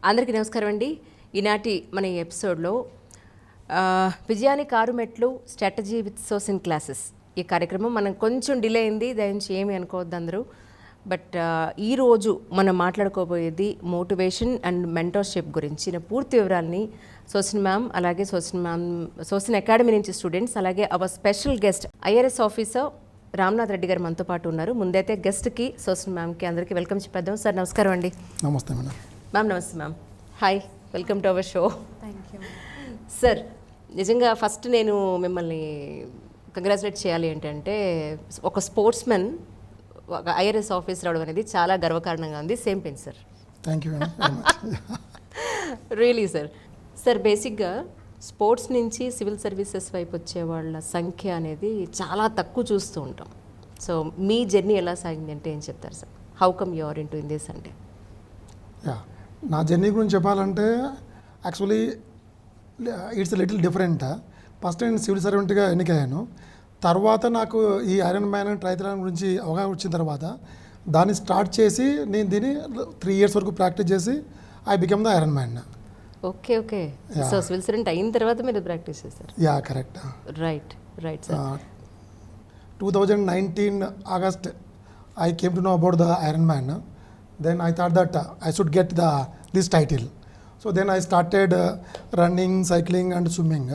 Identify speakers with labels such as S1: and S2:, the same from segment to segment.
S1: అందరికీ నమస్కారం అండి. ఈనాటి మన ఈ ఎపిసోడ్లో విజయానికి 6 మెట్లు స్ట్రాటజీ విత్ సోసిన్ క్లాసెస్ ఈ కార్యక్రమం మనం కొంచెం డిలే అయింది, దయచేసి ఏమి అనుకోవద్దు అందరూ. బట్ ఈరోజు మనం మాట్లాడుకోబోయేది మోటివేషన్ అండ్ మెంటర్షిప్ గురించిన పూర్తి వివరాలని సోసిన్ మ్యామ్, అలాగే సోసిన్ అకాడమీ నుంచి స్టూడెంట్స్, అలాగే hour special guest IRS officer Ramnath Reddy గారు మనతో పాటు ఉన్నారు. ముందైతే గెస్ట్కి సోసిన్ మ్యామ్కి అందరికీ వెల్కమ్ చెప్పేద్దాం. సార్ నమస్కారం అండి.
S2: నమస్తే మేడం.
S1: మ్యామ్ నమస్తే ma'am. Hi, welcome to our show.
S3: Thank you
S1: sir. నిజంగా ఫస్ట్ నేను మిమ్మల్ని కంగ్రాచులేట్ చేయాలి ఏంటంటే, ఒక స్పోర్ట్స్ మెన్ ఒక ఐఆర్ఎస్ ఆఫీసర్ అవడం అనేది చాలా గర్వకారణంగా ఉంది. Same pen sir.
S2: Thank you
S1: really sir. Sir బేసిక్గా స్పోర్ట్స్ నుంచి సివిల్ సర్వీసెస్ వైపు వచ్చే వాళ్ళ సంఖ్య అనేది చాలా తక్కువ చూస్తూ ఉంటాం. సో మీ జర్నీ ఎలా సాగింది అంటే ఏం చెప్తారు sir? How come you are into in this అంటే?
S2: నా జర్నీ గురించి చెప్పాలంటే actually it's little different. First నేను సివిల్ సర్వెంట్గా ఎన్నికయ్యాను. తర్వాత నాకు ఈ ఐరన్ మ్యాన్ అండ్ ట్రైథలాన్ గురించి అవగాహన వచ్చిన తర్వాత దాన్ని స్టార్ట్ చేసి నేను దీన్ని 3 years వరకు ప్రాక్టీస్ చేసి I become the iron man.
S1: Okay okay. So civil servant అయిన తర్వాత మీరు ప్రాక్టీస్ చేస్తారు?
S2: Yeah, correct.
S1: Right right sir.
S2: 2019 August I came to know about the Iron Man. Then I thought that I should get this title. So then I started running, cycling and swimming.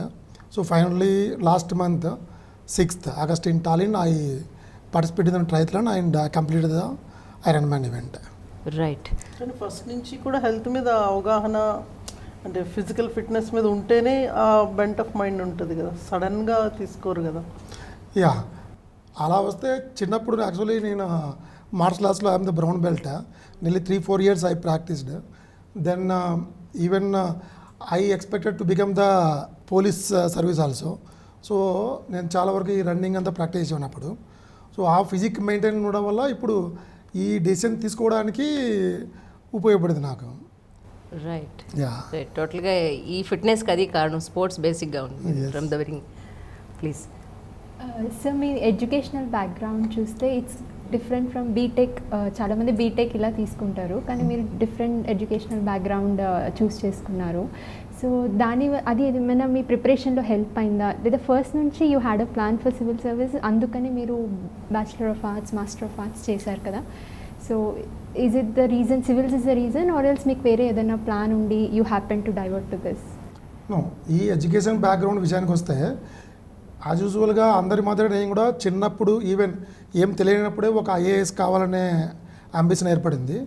S2: So finally last month 6th August in Tallinn I participated in the triathlon and completed the Iron Man event.
S1: Right.
S3: కానీ first నుంచి కూడా health మీద అవగాహన అంటే physical fitness మీద ఉంటేనే ఆ bent of mind ఉంటుంది కదా, సడన్గా తీసుకోరు కదా.
S2: యా, అలా వస్తే చిన్నప్పుడు యాక్చువల్లీ నేను మార్షల్ ఆర్ట్స్లో I'm the brown belt. nearly 3-4 years I practiced. Then even I expected to become the police service also. So నేను చాలా వరకు ఈ రన్నింగ్ అంతా ప్రాక్టీస్ చేసినప్పుడు సో ఆ ఫిజిక్ మెయింటైన్ ఉండడం వల్ల ఇప్పుడు ఈ డెసిషన్ తీసుకోవడానికి ఉపయోగపడింది నాకు.
S1: రైట్.
S2: యా,
S1: టోటల్గా ఈ ఫిట్నెస్కి అది కారణం స్పోర్ట్స్ బేసిక్గా ఉంది from the very please.
S4: So me educational background చూస్తే ఇట్స్ డిఫరెంట్ ఫ్రమ్ బీటెక్. చాలామంది బీటెక్ ఇలా తీసుకుంటారు, కానీ మీరు డిఫరెంట్ ఎడ్యుకేషనల్ బ్యాక్గ్రౌండ్ చూస్ చేసుకున్నారు. సో అది ఏమైనా మీ ప్రిపరేషన్లో హెల్ప్ అయిందా, లేదా ఫస్ట్ నుంచి you had a plan for civil service, అందుకని మీరు bachelor of arts, master of arts చేశారు కదా? So is it the reason, civils is the reason, or else మీకు వేరే ఏదైనా ప్లాన్ ఉండి you happen to divert to this?
S2: No, ఈ education background విషయానికి వస్తే యాజ్ యూజువల్గా అందరి మాదిరి నేను కూడా చిన్నప్పుడు ఈవెన్ ఏం తెలియనప్పుడే ఒక ఐఏఎస్ కావాలనే అంబిషన్ ఏర్పడింది.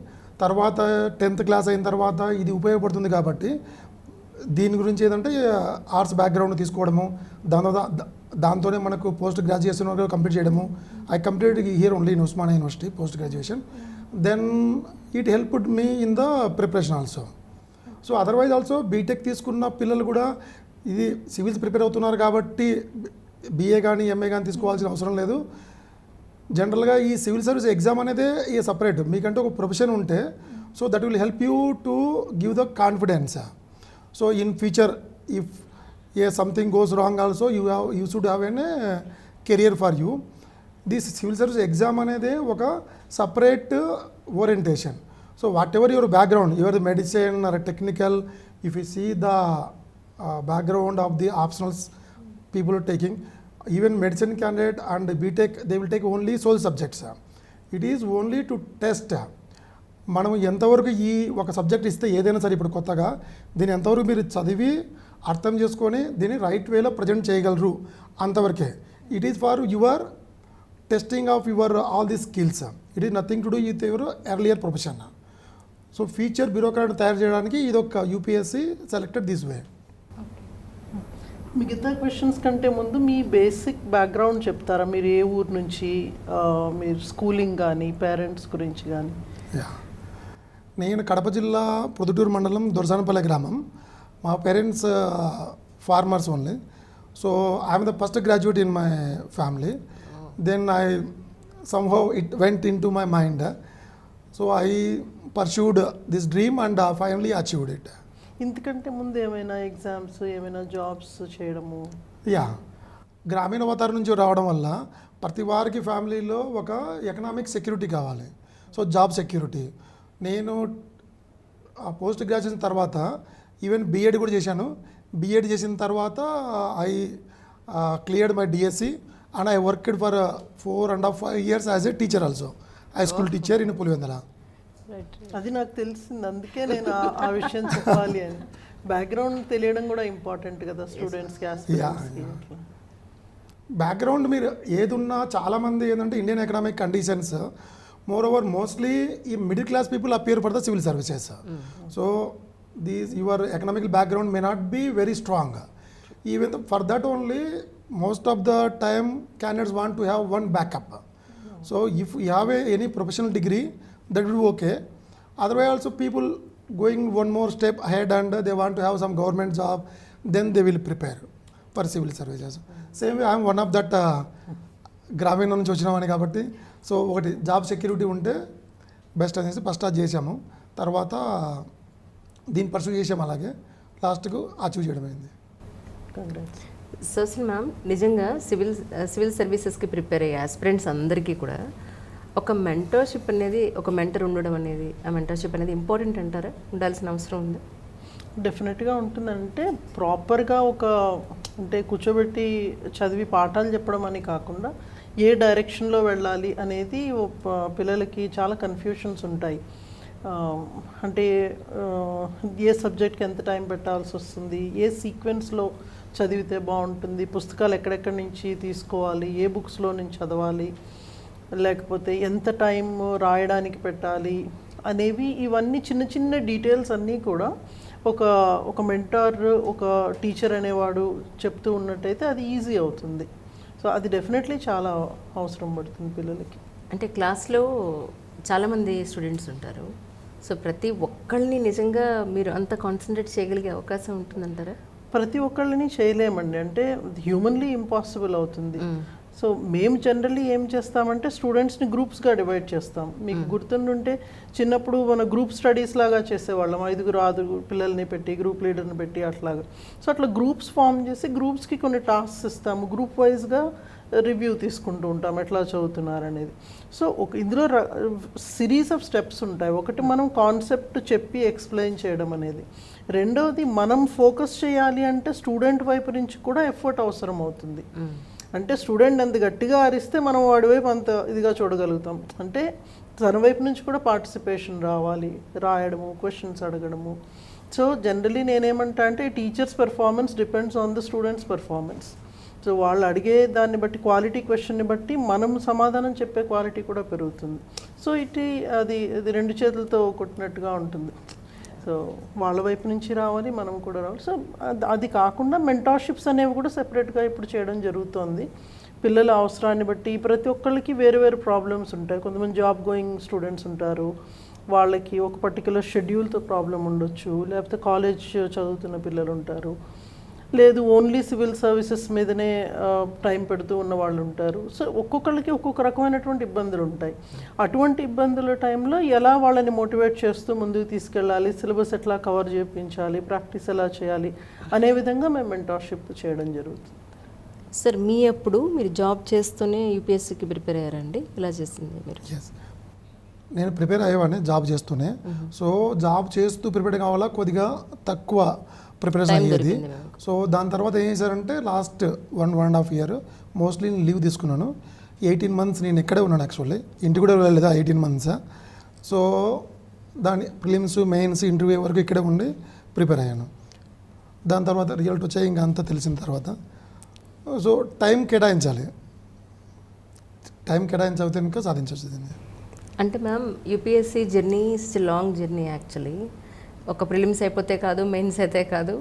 S2: తర్వాత 10th క్లాస్ అయిన తర్వాత ఇది ఉపయోగపడుతుంది కాబట్టి దీని గురించి ఏదంటే ఆర్ట్స్ బ్యాక్గ్రౌండ్ తీసుకోవడము, దాంతోనే మనకు పోస్ట్ గ్రాడ్యుయేషన్ కంప్లీట్ చేయడము. I complete here only in Osmania university post graduation. Then it helped me in the preparation also. So otherwise also BTech తీసుకున్న పిల్లలు కూడా ఇది సివిల్స్ ప్రిపేర్ అవుతున్నారు కాబట్టి బీఏ కానీ ఎంఏ కానీ తీసుకోవాల్సిన అవసరం లేదు. జనరల్గా ఈ సివిల్ సర్వీస్ ఎగ్జామ్ అనేది ఈ సపరేట్, మీకంటే ఒక ప్రొఫెషన్ ఉంటే so that will help you to give the confidence. So in future if something goes wrong also you should have an career for you. This civil service exam అనేది ఒక separate orientation. So whatever your background, your medicine or technical, if you see the background of the optionals people are taking, even medicine candidate and BTech they will take only sole subjects. It is only to test మనం ఎంతవరకు ఈ ఒక subject ఇస్తే ఏదైనా సరే ఇప్పుడు కొత్తగా దీన్ని ఎంతవరకు మీరు చదివి అర్థం చేసుకొని దీన్ని రైట్ వేలో ప్రజెంట్ చేయగలరు అంతవరకే. It is for your testing of your all the skills. It is nothing to do with your earlier profession. So future bureaucrat తయారు చేయడానికి ఇది ఒక యూపీఎస్సీ సెలెక్టెడ్ దిస్ వే.
S3: మిగతా క్వశ్చన్స్ కంటే ముందు మీ బేసిక్ బ్యాక్గ్రౌండ్ చెప్తారా? మీరు ఏ ఊరు నుంచి, మీరు స్కూలింగ్ కానీ పేరెంట్స్ గురించి కానీ?
S2: నేను కడప జిల్లా ప్రొద్దుటూరు మండలం దొరసానపల్లి గ్రామం. మా parents farmers only. So I'm the first graduate in my family. Then I somehow it went into my mind. So I pursued this dream and finally achieved it.
S3: ఇంతకంటే ముందు ఏమైనా ఎగ్జామ్స్, ఏమైనా జాబ్స్ చేయడము?
S2: యా, గ్రామీణ వాతావరణం నుంచి రావడం వల్ల ప్రతి వారికి ఫ్యామిలీలో ఒక ఎకనామిక్ సెక్యూరిటీ కావాలి. So job security. నేను పోస్ట్ గ్రాడ్యుయేషన్ తర్వాత ఈవెన్ బీఎడ్ కూడా చేశాను. బీఎడ్ చేసిన తర్వాత I cleared my DSC and I worked for 4.5 years as a teacher also, high school teacher in Pulivendula.
S3: అది నాకు తెలిసింది, అందుకే నేను ఆ విషయం చెప్పాలి అని. బ్యాక్గ్రౌండ్ తెలియడం కూడా ఇంపార్టెంట్ కదా స్టూడెంట్స్కి, ఆస్పిరెంట్స్కి.
S2: బ్యాక్గ్రౌండ్ మీరు ఏది ఉన్నా చాలామంది ఏంటంటే Indian economic conditions moreover mostly ఈ middle class people appear for the civil services. So these your economical background may not be very strong. Even for that only most of the time candidates want to have one backup. So if you have any professional degree, that will be okay. Otherwise also people going one more step ahead and they want to have some government job, then they will prepare for civil services. Same way I am one of that గ్రామీణ నుంచి వచ్చినామని కాబట్టి so ఒకటి job security ఉంటే best అనేసి first అది చేసాము. తర్వాత దీన్ని పర్సూ చేసాము, అలాగే లాస్ట్కు అచీవ్ చేయడం అయింది.
S3: కంగ్రాట్స్.
S1: సోసిన్ మ్యామ్, నిజంగా సివిల్ సర్వీసెస్కి ప్రిపేర్ అయ్యే ఆస్పిరెంట్స్ అందరికీ కూడా ఒక మెంటర్షిప్ అనేది, ఒక మెంటర్ ఉండడం అనేది, ఆ మెంటర్షిప్ అనేది ఇంపార్టెంట్ అంటారా? ఉండాల్సిన అవసరం ఉంది?
S3: డెఫినెట్గా ఉంటుందంటే ప్రాపర్గా అంటే కూర్చోబెట్టి చదివి పాఠాలు చెప్పడం అని కాకుండా ఏ డైరెక్షన్లో వెళ్ళాలి అనేది పిల్లలకి చాలా కన్ఫ్యూషన్స్ ఉంటాయి. అంటే ఏ సబ్జెక్ట్కి ఎంత టైం పెట్టాల్సి వస్తుంది, ఏ సీక్వెన్స్లో చదివితే బాగుంటుంది, పుస్తకాలు ఎక్కడెక్కడి నుంచి తీసుకోవాలి, ఏ బుక్స్లో నుంచి చదవాలి, లేకపోతే ఎంత టైం రాయడానికి పెట్టాలి అనేవి, ఇవన్నీ చిన్న చిన్న డీటెయిల్స్ అన్నీ కూడా ఒక మెంటర్, ఒక టీచర్ అనేవాడు చెప్తూ ఉన్నట్టయితే అది ఈజీ అవుతుంది. సో అది డెఫినెట్లీ చాలా అవసరం పడుతుంది పిల్లలకి.
S1: అంటే క్లాస్లో చాలామంది స్టూడెంట్స్ ఉంటారు, సో ప్రతి ఒక్కళ్ళని నిజంగా మీరు అంత కాన్సన్ట్రేట్ చేయగలిగే అవకాశం ఉంటుందంటారా?
S3: ప్రతి ఒక్కళ్ళని చేయలేమండి, అంటే హ్యూమన్లీ ఇంపాసిబుల్ అవుతుంది. సో మేము జనరల్లీ ఏం చేస్తామంటే స్టూడెంట్స్ని గ్రూప్స్గా డివైడ్ చేస్తాం. మీకు గుర్తుండుంటే చిన్నప్పుడు మన గ్రూప్ స్టడీస్ లాగా చేసేవాళ్ళం, 5 పిల్లల్ని పెట్టి గ్రూప్ లీడర్ని పెట్టి అట్లాగా. సో అట్లా గ్రూప్స్ ఫామ్ చేసి గ్రూప్స్కి కొన్ని టాస్క్స్ ఇస్తాము, గ్రూప్ వైజ్గా రివ్యూ తీసుకుంటూ ఉంటాం ఎట్లా చదువుతున్నారు అనేది. సో ఇందులో సిరీస్ ఆఫ్ స్టెప్స్ ఉంటాయి. ఒకటి మనం కాన్సెప్ట్ చెప్పి ఎక్స్ప్లెయిన్ చేయడం అనేది, రెండవది మనం ఫోకస్ చేయాలి అంటే స్టూడెంట్ వైపు నుంచి కూడా ఎఫర్ట్ అవసరం అవుతుంది. అంటే స్టూడెంట్ అంత గట్టిగా అరిస్తే మనం వాడి వైపు అంత ఇదిగా చూడగలుగుతాం. అంటే తన వైపు నుంచి కూడా పార్టిసిపేషన్ రావాలి, రాయడము, క్వశ్చన్స్ అడగడము. సో జనరలీ నేనేమంటా అంటే teachers performance depends on the students performance. So వాళ్ళు అడిగే దాన్ని బట్టి, క్వాలిటీ క్వశ్చన్ని బట్టి మనం సమాధానం చెప్పే క్వాలిటీ కూడా పెరుగుతుంది. సో అది 2 చేతులతో కొట్టినట్టుగా ఉంటుంది. సో వాళ్ళ వైపు నుంచి రావాలి, మనం కూడా రావాలి. సో అది కాకుండా మెంటార్షిప్స్ అనేవి కూడా సెపరేట్గా ఇప్పుడు చేయడం జరుగుతుంది. పిల్లల అవసరాన్ని బట్టి ప్రతి ఒక్కళ్ళకి వేరు వేరు ప్రాబ్లమ్స్ ఉంటాయి. కొంతమంది జాబ్ గోయింగ్ స్టూడెంట్స్ ఉంటారు, వాళ్ళకి ఒక పర్టికులర్ షెడ్యూల్తో ప్రాబ్లం ఉండొచ్చు, లేకపోతే కాలేజ్ చదువుతున్న పిల్లలు ఉంటారు, లేదు ఓన్లీ సివిల్ సర్వీసెస్ మీదనే టైం పెడుతూ ఉన్న వాళ్ళు ఉంటారు. సో ఒక్కొక్కళ్ళకి ఒక్కొక్క రకమైనటువంటి ఇబ్బందులు ఉంటాయి. అటువంటి ఇబ్బందుల టైంలో ఎలా వాళ్ళని మోటివేట్ చేస్తూ ముందుకు తీసుకెళ్ళాలి, సిలబస్ ఎట్లా కవర్ చేయించాలి, ప్రాక్టీస్ ఎలా చేయాలి అనే విధంగా మేము మెంటార్షిప్ చేయడం జరుగుతుంది.
S1: సార్, మీరు జాబ్ చేస్తూనే యూపీఎస్సీకి ప్రిపేర్ అయ్యారండి? ఇలా చేసింది మీరు?
S2: నేను ప్రిపేర్ అయ్యేవాడిని జాబ్ చేస్తూనే. సో జాబ్ చేస్తూ ప్రిపేర్ కావాలా, కొద్దిగా తక్కువ ప్రిపరేషన్ అయ్యేది. సో దాని తర్వాత ఏం చేశారంటే లాస్ట్ 1.5 year మోస్ట్లీ నేను లీవ్ తీసుకున్నాను. 18 months నేను ఇక్కడే ఉన్నాను, యాక్చువల్లీ ఇంటికి కూడా వెళ్ళలేదు 18 months. సో దాని ప్రిలిమ్స్, మెయిన్స్, ఇంటర్వ్యూ వరకు ఇక్కడే ఉండి ప్రిపేర్ అయ్యాను. దాని తర్వాత రిజల్ట్ వచ్చాయి, ఇంకా అంతా తెలిసిన తర్వాత సో టైం కేటాయించాలి, టైం కేటాయించకపోతే ఇంకా సాధించవచ్చు దీన్ని.
S1: అంటే ma'am, UPSC journey is long journey actually. ఒక ప్రిలిమ్స్ అయిపోతే కాదు, మెయిన్స్ అయితే కాదు,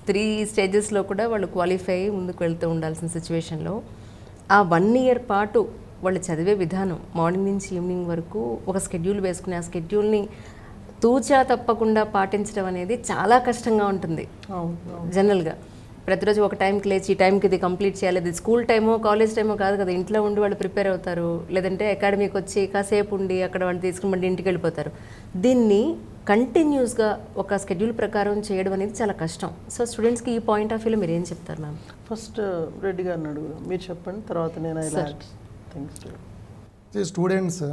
S1: 3 stagesలో కూడా వాళ్ళు క్వాలిఫై అయ్యి ముందుకు వెళ్తూ ఉండాల్సిన సిచ్యువేషన్లో ఆ 1 year పాటు వాళ్ళు చదివే విధానం, మార్నింగ్ నుంచి ఈవినింగ్ వరకు ఒక స్కెడ్యూల్ వేసుకుని ఆ స్కెడ్యూల్ని తూచా తప్పకుండా పాటించడం అనేది చాలా కష్టంగా ఉంటుంది. జనరల్గా ప్రతిరోజు ఒక టైంకి లేచి ఈ టైంకి ఇది కంప్లీట్ చేయాలి. ఇది స్కూల్ టైమో కాలేజ్ టైమో కాదు కదా, ఇంట్లో ఉండి వాళ్ళు ప్రిపేర్ అవుతారు, లేదంటే అకాడమీకి వచ్చి కాసేపు ఉండి అక్కడ వాళ్ళు తీసుకుని మళ్ళీ ఇంటికి వెళ్ళిపోతారు. దీన్ని కంటిన్యూస్గా ఒక షెడ్యూల్ ప్రకారం చేయడం అనేది చాలా కష్టం. సో స్టూడెంట్స్కి ఈ పాయింట్ ఆఫ్ వ్యూలో మీరు ఏం చెప్తారు మ్యామ్?
S3: ఫస్ట్ రెడ్డి గారిని అడుగుదాం, మీరు చెప్పండి, తర్వాత నేను
S2: స్టూడెంట్స్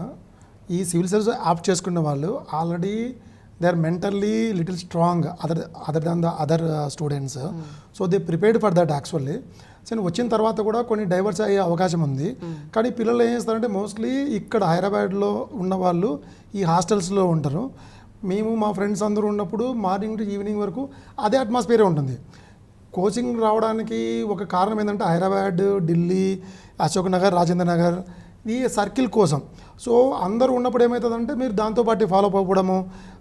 S2: ఈ సివిల్ సర్వీస్ ఆప్ట్ చేసుకున్న వాళ్ళు already they are mentally little strong other than the other students. So they prepared for that actually. So వచ్చిన తర్వాత కూడా కొన్ని డైవర్స్ అయ్యే అవకాశం ఉంది. కానీ పిల్లలు ఏం చేస్తారంటే మోస్ట్లీ ఇక్కడ హైదరాబాద్లో ఉన్న వాళ్ళు ఈ హాస్టల్స్లో ఉంటారు. మేము మా ఫ్రెండ్స్ అందరూ ఉన్నప్పుడు మార్నింగ్ టు ఈవినింగ్ వరకు అదే అట్మాస్ఫియరే ఉంటుంది. కోచింగ్ రావడానికి ఒక కారణం ఏంటంటే హైదరాబాద్, ఢిల్లీ, అశోక్ నగర్, రాజేంద్ర నగర్ ఈ సర్కిల్ కోసం. సో అందరూ ఉన్నప్పుడు ఏమవుతుందంటే మీరు దాంతోపాటు ఫాలో అవ్వడము,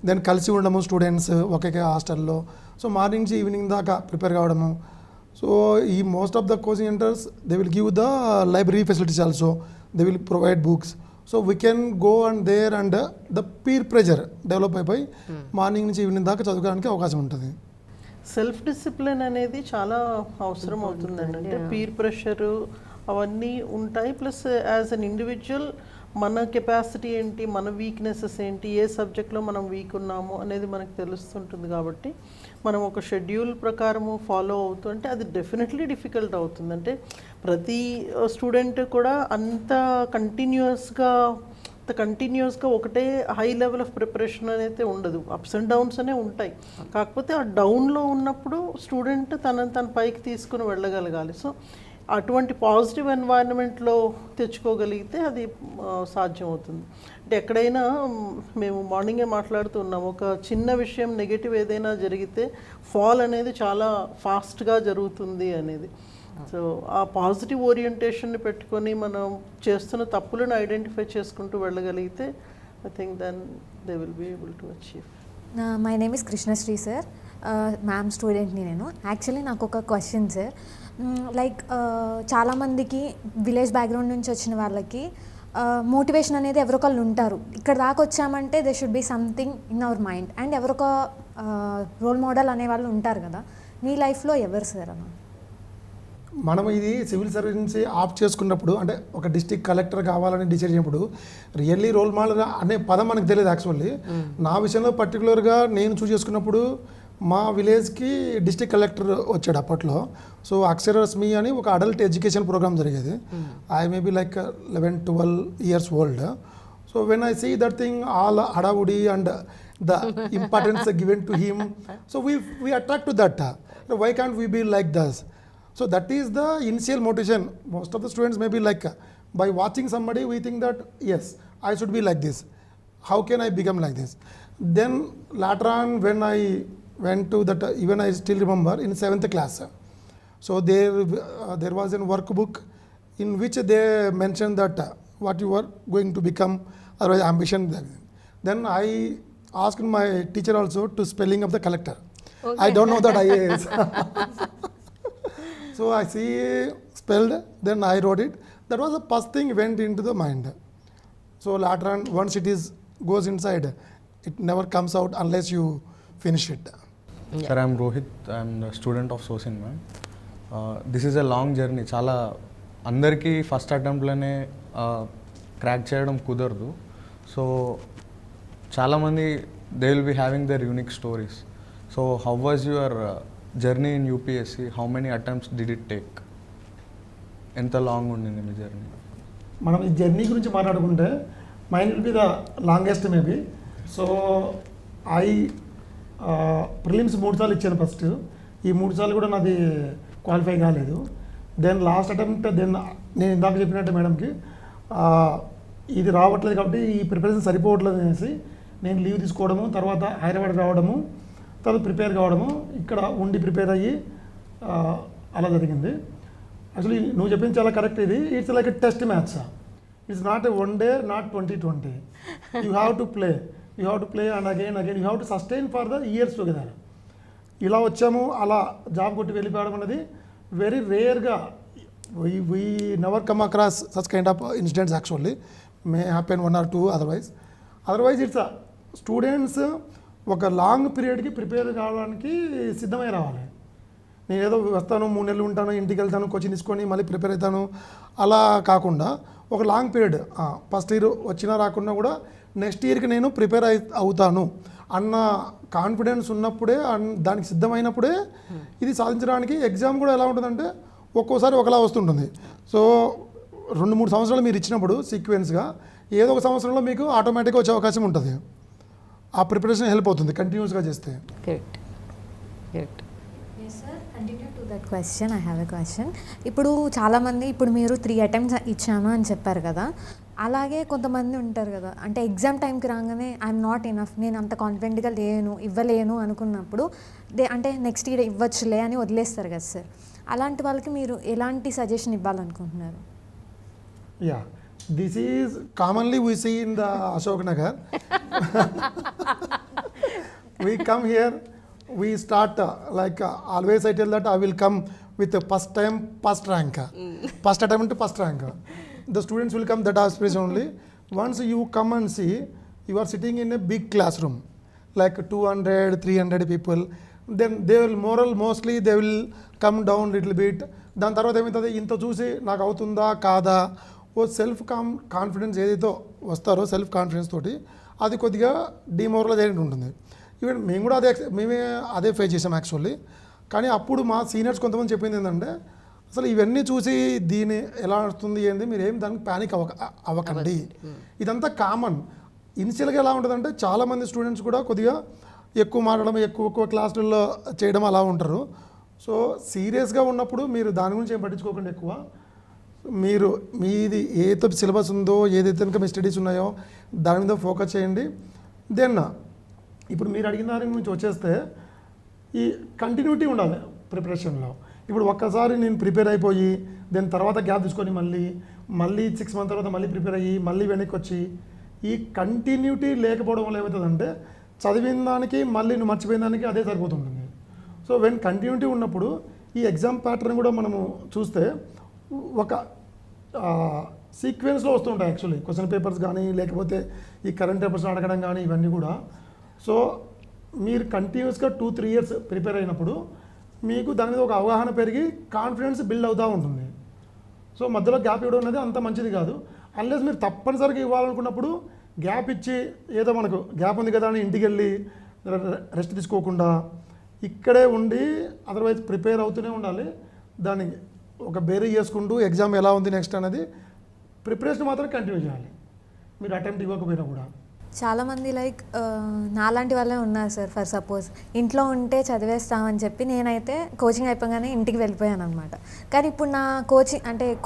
S2: దెన్ కలిసి ఉండము స్టూడెంట్స్ ఒకే హాస్టల్లో. సో మార్నింగ్ నుంచి ఈవినింగ్ దాకా ప్రిపేర్ కావడము. సో ఈ most of the coaching centers they will give the library facilities also, they will provide books. So we can go and there and the peer pressure develop అయిపోయి morning నుంచి evening దాకా చదువుకోవడానికి అవకాశం ఉంటుంది.
S3: Self discipline అనేది చాలా అవసరం అవుతుందండి. అంటే పీర్ ప్రెషరు అవన్నీ ఉంటాయి. ప్లస్ యాజ్ అన్ ఇండివిజువల్ మన కెపాసిటీ ఏంటి, మన వీక్నెసెస్ ఏంటి, ఏ సబ్జెక్ట్లో మనం వీక్ ఉన్నాము అనేది మనకు తెలుస్తుంటుంది. కాబట్టి మనం ఒక షెడ్యూల్ ప్రకారము ఫాలో అవుతూ అంటే అది డెఫినెట్లీ డిఫికల్ట్ అవుతుంది. అంటే ప్రతి స్టూడెంట్ కూడా అంత కంటిన్యూస్గా ఒకటే హై లెవెల్ ఆఫ్ ప్రిపరేషన్ అనేది ఉండదు. అప్స్ అండ్ డౌన్స్ అనే ఉంటాయి. కాకపోతే ఆ డౌన్లో ఉన్నప్పుడు స్టూడెంట్ తన పైకి తీసుకుని వెళ్ళగలగాలి. సో అటువంటి పాజిటివ్ ఎన్వైరన్మెంట్లో తెచ్చుకోగలిగితే అది సాధ్యం అవుతుంది. అంటే ఎక్కడైనా మేము మార్నింగే మాట్లాడుతున్నాం, ఒక చిన్న విషయం నెగటివ్ ఏదైనా జరిగితే ఫాల్ అనేది చాలా ఫాస్ట్గా జరుగుతుంది అనేది. సో ఆ పాజిటివ్ ఓరియంటేషన్ని పెట్టుకొని మనం చేస్తున్న తప్పులను ఐడెంటిఫై చేసుకుంటూ వెళ్ళగలిగితే I think then they will be able to achieve.
S5: My name is Krishna Sri sir. Ma'am స్టూడెంట్ని నేను. యాక్చువల్లీ నాకు ఒక క్వశ్చన్ సార్. లైక్ చాలామందికి విలేజ్ బ్యాక్గ్రౌండ్ నుంచి వచ్చిన వాళ్ళకి మోటివేషన్ అనేది ఎవరొకళ్ళు ఉంటారు. ఇక్కడ దాకా వచ్చామంటే they should be something in our mind and ఎవరొక రోల్ మోడల్ అనే వాళ్ళు ఉంటారు కదా. మీ లైఫ్లో ఎవరు సార్ అన్న?
S2: మనం ఇది సివిల్ సర్వీస్ ఆప్ట్ చేసుకున్నప్పుడు అంటే ఒక డిస్ట్రిక్ట్ కలెక్టర్ కావాలని డిసైడ్ అయినప్పుడు రియల్లీ రోల్ మోడల్ అనే పదం మనకు తెలియదు. యాక్చువల్లీ నా విషయంలో పర్టికులర్గా నేను చూస్ చేసుకున్నప్పుడు మా విలేజ్కి డిస్ట్రిక్ట్ కలెక్టర్ వచ్చాడు అప్పట్లో. సో అక్షరస్మి అని ఒక అడల్ట్ ఎడ్యుకేషన్ ప్రోగ్రామ్ జరిగేది. I may be like 11-12 years old. So when I see that thing all హడావుడి and the importance given to him, so we attract to that. Why can't we be like thus? So that is the initial motivation. Most of the students may be like, by watching somebody we think that yes, I should be like this. How can I become like this? Then later on when I went to that, even I still remember in 7th class. So there was a workbook in which they mentioned that what you are going to become, or ambition. Then I asked my teacher also to spelling of the collector. Okay. I don't know that IAS. So I see spelled, then I wrote it. That was the first thing went into the mind. So later on, once it goes inside, it never comes out unless you finish it.
S6: Yeah. Sir, I am Rohith. I am the student of Sosin, ma'am. This is a long journey. Chala andarki first attempt lane crack cheyadam kudaradu. So chala mandi they will be having their unique stories. So how was your journey in UPSC? How many attempts did it take? ఎంత long ఉండింది మీ journey?
S2: మనం ఈ journey గురించి మాట్లాడుకుంటే mind will be the longest maybe. So prelims 3 సార్లు ఇచ్చాను first. ఈ 3 సార్లు కూడా నాది క్వాలిఫై కాలేదు. దెన్ లాస్ట్ అటెంప్ట్, దెన్ నేను ఇందాక చెప్పినట్టు మేడంకి ఇది రావట్లేదు కాబట్టి ఈ ప్రిపరేషన్ సరిపోవట్లేదు అనేసి నేను లీవ్ తీసుకోవడము, తర్వాత హైదరాబాద్ రావడము, తర్వాత ప్రిపేర్ కావడము, ఇక్కడ ఉండి ప్రిపేర్ అయ్యి అలా జరిగింది. యాక్చువల్లీ నువ్వు చెప్పింది చాలా కరెక్ట్. ఇది it's like a test match. It's not a 1 day, not 2020. You have to play and again you have to sustain for the years together. ఇలా వచ్చాము అలా జాబ్ కొట్టి వెళ్ళిపోవడం అనేది వెరీ రేర్గా. We never come across such kind of incidents. Actually may happen 1 or 2 otherwise it's students ఒక long పీరియడ్కి prepare కావడానికి సిద్ధమై రావాలి. నేను ఏదో వస్తాను, 3 నెలలు ఉంటాను, ఇంటికి వెళ్తాను, కోచింగ్ తీసుకొని మళ్ళీ ప్రిపేర్ అవుతాను, అలా కాకుండా ఒక లాంగ్ పీరియడ్ ఫస్ట్ ఇయర్ వచ్చినా రాకున్నా కూడా నెక్స్ట్ ఇయర్కి నేను ప్రిపేర్ అవుతాను అన్న కాన్ఫిడెన్స్ ఉన్నప్పుడే, దానికి సిద్ధమైనప్పుడే ఇది సాధించడానికి. ఎగ్జామ్ కూడా ఎలా ఉంటుందంటే ఒక్కోసారి ఒకలా వస్తుంటుంది. సో 2-3 సంవత్సరాలు మీరు ఇచ్చినప్పుడు సీక్వెన్స్గా ఏదో ఒక సంవత్సరంలో మీకు ఆటోమేటిక్గా వచ్చే అవకాశం ఉంటుంది. ఆ ప్రిపరేషన్ హెల్ప్ అవుతుంది కంటిన్యూస్గా చేస్తే.
S1: Correct correct.
S5: Sir continue to that question, I have a question. ఇప్పుడు చాలామంది, ఇప్పుడు మీరు 3 attempts ఇచ్చాను అని చెప్పారు కదా, అలాగే కొంతమంది ఉంటారు కదా, అంటే ఎగ్జామ్ టైంకి రాగానే ఐఎమ్ నాట్ ఇనఫ్, నేను అంత కాన్ఫిడెంట్గా ఇవ్వలేను అనుకున్నప్పుడు అంటే నెక్స్ట్ ఇయర్ ఇవ్వచ్చులే అని వదిలేస్తారు కదా సార్. అలాంటి వాళ్ళకి మీరు ఎలాంటి సజెషన్ ఇవ్వాలనుకుంటున్నారు?
S2: Yeah, this is commonly we see in the Ashok Nagar. We come here, we start like always I tell that I will come with the first time first rank, first attempt to first rank. The students will come that aspiration only. Once you come and see, you are sitting in a big classroom like 200 300 people, then they will mostly they will come down little bit. దాని తర్వాత ఏమవుతుంది, ఇంత చూసి నాకు అవుతుందా కాదా, ఓ self confidence ఏదైతే వస్తారో సెల్ఫ్ కాన్ఫిడెన్స్ తోటి అది కొద్దిగా డిమోరలైజ్ అయినట్టు ఉంటుంది. ఈవెన్ మేము కూడా మేమే అదే ఫేస్ చేసాం యాక్చువల్లీ. కానీ అప్పుడు మా సీనియర్స్ కొంతమంది చెప్పింది ఏంటంటే, అసలు ఇవన్నీ చూసి దీన్ని ఎలా వస్తుంది ఏంది, మీరు ఏం దానికి ప్యానిక్ అవ్వకండి, ఇదంతా కామన్. ఇనిషియల్గా ఎలా ఉంటుందంటే చాలామంది స్టూడెంట్స్ కూడా కొద్దిగా ఎక్కువ మాట్లాడడం, ఎక్కువ క్లాసులలో చేయడం అలా ఉంటారు. సో సీరియస్గా ఉన్నప్పుడు మీరు దాని గురించి ఏం పట్టించుకోకండి ఎక్కువ. మీరు మీది ఏదైతే సిలబస్ ఉందో, ఏదైతే కనుక మీ స్టడీస్ ఉన్నాయో దాని మీద ఫోకస్ చేయండి. దెన్ ఇప్పుడు మీరు అడిగిన దాని గురించి వచ్చేస్తే ఈ కంటిన్యూటీ ఉండాలి ప్రిపరేషన్లో. ఇప్పుడు ఒక్కసారి నేను ప్రిపేర్ అయిపోయి దాని తర్వాత గ్యాప్ తీసుకొని మళ్ళీ 6 months తర్వాత మళ్ళీ ప్రిపేర్ అయ్యి మళ్ళీ వెనక్కి వచ్చి ఈ కంటిన్యూటీ లేకపోవడం వల్ల ఏమవుతుందంటే చదివిన దానికి మళ్ళీ నువ్వు మర్చిపోయిన దానికి అదే సరిపోతుంటుంది. సో వెన్ కంటిన్యూటీ ఉన్నప్పుడు ఈ ఎగ్జామ్ ప్యాటర్న్ కూడా మనము చూస్తే ఒక సీక్వెన్స్లో వస్తుంటాయి యాక్చువల్లీ క్వశ్చన్ పేపర్స్ కానీ, లేకపోతే ఈ కరెంట్ పేపర్స్ అడగడం కానీ, ఇవన్నీ కూడా. సో మీరు కంటిన్యూస్గా 2-3 years ప్రిపేర్ అయినప్పుడు మీకు దాని మీద ఒక అవగాహన పెరిగి కాన్ఫిడెన్స్ బిల్డ్ అవుతూ ఉంటుంది. సో మధ్యలో గ్యాప్ ఇవ్వడం అనేది అంత మంచిది కాదు. అన్లెస్ మీరు తప్పనిసరిగా ఇవ్వాలనుకున్నప్పుడు గ్యాప్ ఇచ్చి ఏదో మనకు గ్యాప్ ఉంది కదా అని ఇంటికి వెళ్ళి రెస్ట్ తీసుకోకుండా ఇక్కడే ఉండి అదర్వైజ్ ప్రిపేర్ అవుతూనే ఉండాలి. దాన్ని ఒక బేరీ చేసుకుంటూ ఎగ్జామ్ ఎలా ఉంది నెక్స్ట్ అనేది ప్రిపరేషన్ మాత్రం కంటిన్యూ చేయాలి, మీరు అటెంప్ట్ ఇవ్వకపోయినా కూడా.
S5: చాలామంది లైక్ నాలాంటి వాళ్ళే ఉన్నారు సార్. ఫర్ సపోజ్ ఇంట్లో ఉంటే చదివేస్తామని చెప్పి నేనైతే కోచింగ్ అయిపోగానే ఇంటికి వెళ్ళిపోయాను అనమాట. కానీ ఇప్పుడు నా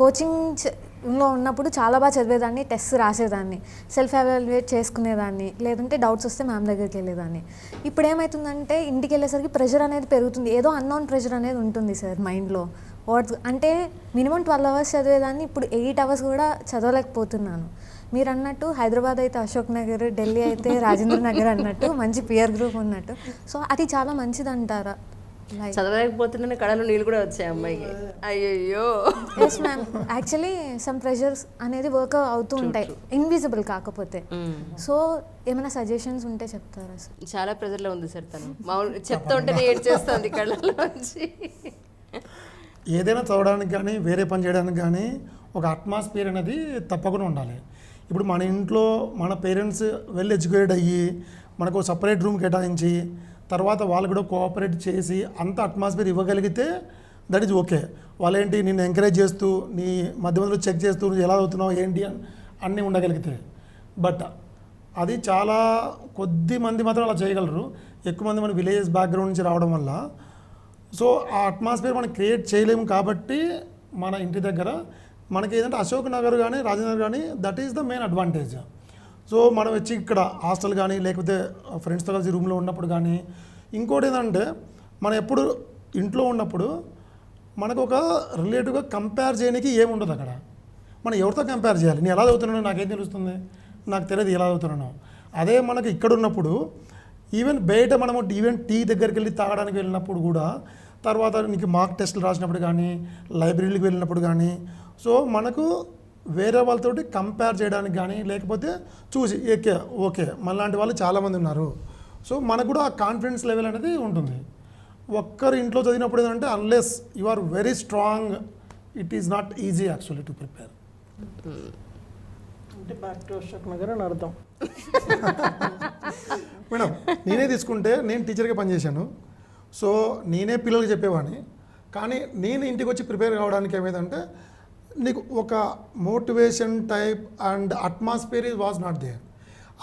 S5: కోచింగ్లో ఉన్నప్పుడు చాలా బాగా చదివేదాన్ని, టెస్ట్ రాసేదాన్ని, సెల్ఫ్ ఎవాల్యుయేట్ చేసుకునేదాన్ని, లేదంటే డౌట్స్ వస్తే మ్యామ్ దగ్గరికి వెళ్ళేదాన్ని. ఇప్పుడు ఏమవుతుందంటే ఇంటికి వెళ్ళేసరికి ప్రెషర్ అనేది పెరుగుతుంది, ఏదో అన్నోన్ ప్రెషర్ అనేది ఉంటుంది సార్ మైండ్లో. అంటే మినిమం 12 hours చదివేదాన్ని ఇప్పుడు 8 hours కూడా చదవలేకపోతున్నాను. మీరు అన్నట్టు హైదరాబాద్ అయితే అశోక్ నగర్, ఢిల్లీ అయితే రాజేంద్ర నగర్ అన్నట్టు మంచి పియర్ గ్రూప్ ఉన్నట్టు. సో అది చాలా మంచిది అంటారా?
S1: చదవలేకపోతున్నానే కళలో నీళ్ళు కూడా వచ్చాయి అమ్మాయికి. అయ్యో
S5: yes ma'am, actually some pressures అనేది వర్క్ అవుతూ ఉంటాయి, ఇన్విజిబుల్ కాకపోతే. సో ఏమైనా సజెషన్స్ ఉంటే చెప్తారా సార్?
S1: చాలా ప్రెషర్లో ఉంది సార్ తను, మామూలు చెప్తా ఉంటేనే ఏడ్ చేస్తుంది కళ్ళలోంచి.
S2: ఏదైనా చదవడానికి కానీ వేరే పని చేయడానికి కానీ ఒక అట్మాస్ఫియర్ అనేది తప్పకుండా ఉండాలి. ఇప్పుడు మన ఇంట్లో మన పేరెంట్స్ వెల్ ఎడ్యుకేటెడ్ అయ్యి మనకు సపరేట్ రూమ్ కేటాయించి తర్వాత వాళ్ళు కూడా కోఆపరేట్ చేసి అంత అట్మాస్ఫియర్ ఇవ్వగలిగితే దట్ ఈజ్ ఓకే. వాళ్ళేంటి నిన్ను ఎంకరేజ్ చేస్తూ నీ మధ్యలో చెక్ చేస్తూ నువ్వు ఎలా అవుతున్నావు ఏంటి అని అన్నీ ఉండగలిగితే. బట్ అది చాలా కొద్ది మంది మాత్రం అలా చేయగలరు, ఎక్కువ మంది మన విలేజ్ బ్యాక్గ్రౌండ్ నుంచి రావడం వల్ల. సో ఆ అట్మాస్ఫియర్ మనం క్రియేట్ చేయలేము. కాబట్టి మన ఇంటి దగ్గర మనకి ఏదంటే అశోక్ నగర్ కానీ రాజేంద్ర కానీ that is the main advantage. So మనం వచ్చి ఇక్కడ హాస్టల్ కానీ లేకపోతే ఫ్రెండ్స్తో కలిసి రూమ్లో ఉన్నప్పుడు కానీ, ఇంకోటి ఏంటంటే మనం ఎప్పుడు ఇంట్లో ఉన్నప్పుడు మనకు ఒక రిలేటివ్గా కంపేర్ చేయడానికి ఏముండదు అక్కడ. మనం ఎవరితో కంపేర్ చేయాలి, నేను ఎలా చదువుతున్నానో నాకేం తెలుస్తుంది, నాకు తెలియదు ఎలా చదువుతున్నానో. అదే మనకు ఇక్కడ ఉన్నప్పుడు ఈవెన్ బయట మనము ఈవెన్ టీ దగ్గరికి వెళ్ళి తాగడానికి వెళ్ళినప్పుడు కూడా, తర్వాత నీకు మార్క్ టెస్టులు రాసినప్పుడు కానీ, లైబ్రరీకి వెళ్ళినప్పుడు కానీ, సో మనకు వేరే వాళ్ళతోటి కంపేర్ చేయడానికి కానీ లేకపోతే చూసి ఓకే మనలాంటి వాళ్ళు చాలామంది ఉన్నారు. సో మనకు కూడా ఆ కాన్ఫిడెన్స్ లెవెల్ అనేది ఉంటుంది. ఒక్కరు ఇంట్లో చదివినప్పుడు ఏంటంటే unless you are very strong it is not easy actually to prepare.
S3: అంటే బ్యాక్ టు అశోక్ నగర్ అని అర్థం.
S2: మేడం నేనే తీసుకుంటే నేను టీచర్గా పనిచేశాను. సో నేనే పిల్లలకి చెప్పేవాడిని. కానీ నేను ఇంటికి వచ్చి ప్రిపేర్ కావడానికి ఏమైందంటే నీకు ఒక motivation type and atmosphere was not there.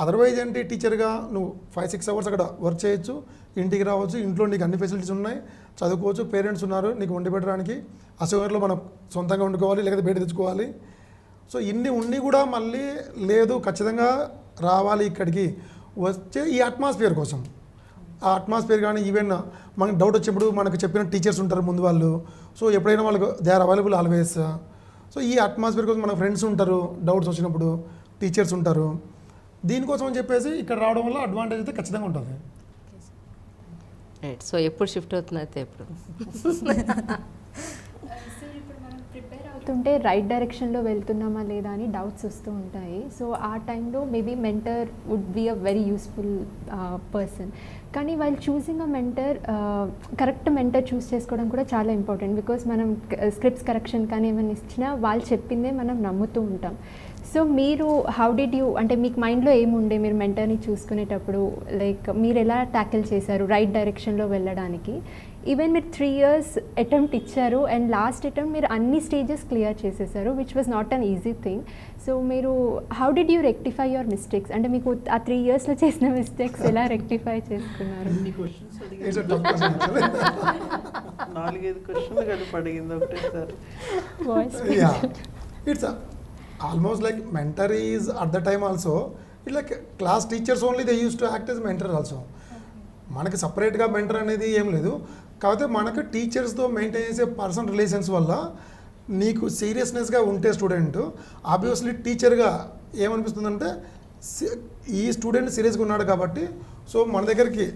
S2: Otherwise ఏంటి, టీచర్గా నువ్వు 5-6 అవర్స్ అక్కడ వర్క్ చేయొచ్చు, ఇంటికి రావచ్చు, ఇంట్లో నీకు అన్ని ఫెసిలిటీస్ ఉన్నాయి, చదువుకోవచ్చు, పేరెంట్స్ ఉన్నారు నీకు వండి పెట్టడానికి, అసౌకర్యంలో మనం సొంతంగా వండుకోవాలి లేకపోతే బయట తెచ్చుకోవాలి. సో ఇన్ని ఉండి కూడా మళ్ళీ లేదు ఖచ్చితంగా రావాలి ఇక్కడికి వచ్చే ఈ అట్మాస్ఫియర్ కోసం. ఆ అట్మాస్ఫియర్ కానీ ఈవెన్ మనకు డౌట్ వచ్చినప్పుడు మనకు చెప్పిన టీచర్స్ ఉంటారు ముందు వాళ్ళు, సో ఎప్పుడైనా వాళ్ళకు they are available always. So ఈ అట్మాస్ఫియర్ కోసం మన ఫ్రెండ్స్ ఉంటారు, డౌట్స్ వచ్చినప్పుడు టీచర్స్ ఉంటారు. దీనికోసం అని చెప్పేసి ఇక్కడ రావడం వల్ల అడ్వాంటేజ్ అయితే ఖచ్చితంగా ఉంటుంది.
S1: రైట్. సో ఎప్పుడు షిఫ్ట్ అవుతుంది అయితే ఎప్పుడు?
S4: ప్రిపేర్ అవుతుంటే రైట్ డైరెక్షన్లో వెళ్తున్నామా లేదా అని డౌట్స్ వస్తూ ఉంటాయి. సో ఆ టైంలో maybe mentor would be a very useful person. కానీ వాళ్ళు choosing a mentor, correct mentor choose చేసుకోవడం కూడా చాలా ఇంపార్టెంట్. బికాస్ మనం స్క్రిప్ట్స్ కరెక్షన్ కానీ ఏమైనా ఇచ్చినా వాళ్ళు చెప్పిందే మనం నమ్ముతూ ఉంటాం. సో మీరు హౌ డిడ్ యూ, అంటే మీకు మైండ్లో ఏముండే మీరు మెంటర్ని చూసుకునేటప్పుడు, లైక్ మీరు ఎలా ట్యాకిల్ చేశారు రైట్ డైరెక్షన్లో వెళ్ళడానికి? ఈవెన్ మీరు 3 years అటెంప్ట్ ఇచ్చారు అండ్ లాస్ట్ అటెంప్ట్ మీరు అన్ని స్టేజెస్ క్లియర్ చేసేసారు, which was not an easy thing. So మీరు how did you rectify your mistakes? అంటే మీకు ఆ 3 yearsలో చేసిన మిస్టేక్స్ ఎలా రెక్టిఫై చేసుకున్నారు?
S3: 4-5 క్వశ్చన్లు కలిపి అడిగింది ఒకటేసారి.
S2: It's almost like mentor is at the time also it's like class teachers only, they used to act as mentor also. మనకి సపరేట్గా మెంటర్ అనేది ఏం లేదు. కాకపోతే మనకు టీచర్స్తో మెయింటైన్ చేసే పర్సనల్ రిలేషన్స్ వల్ల నీకు సీరియస్నెస్గా ఉంటే స్టూడెంట్ ఆబ్వియస్లీ టీచర్గా ఏమనిపిస్తుందంటే ఈ స్టూడెంట్ సీరియస్గా ఉన్నాడు కాబట్టి, సో మన దగ్గరికి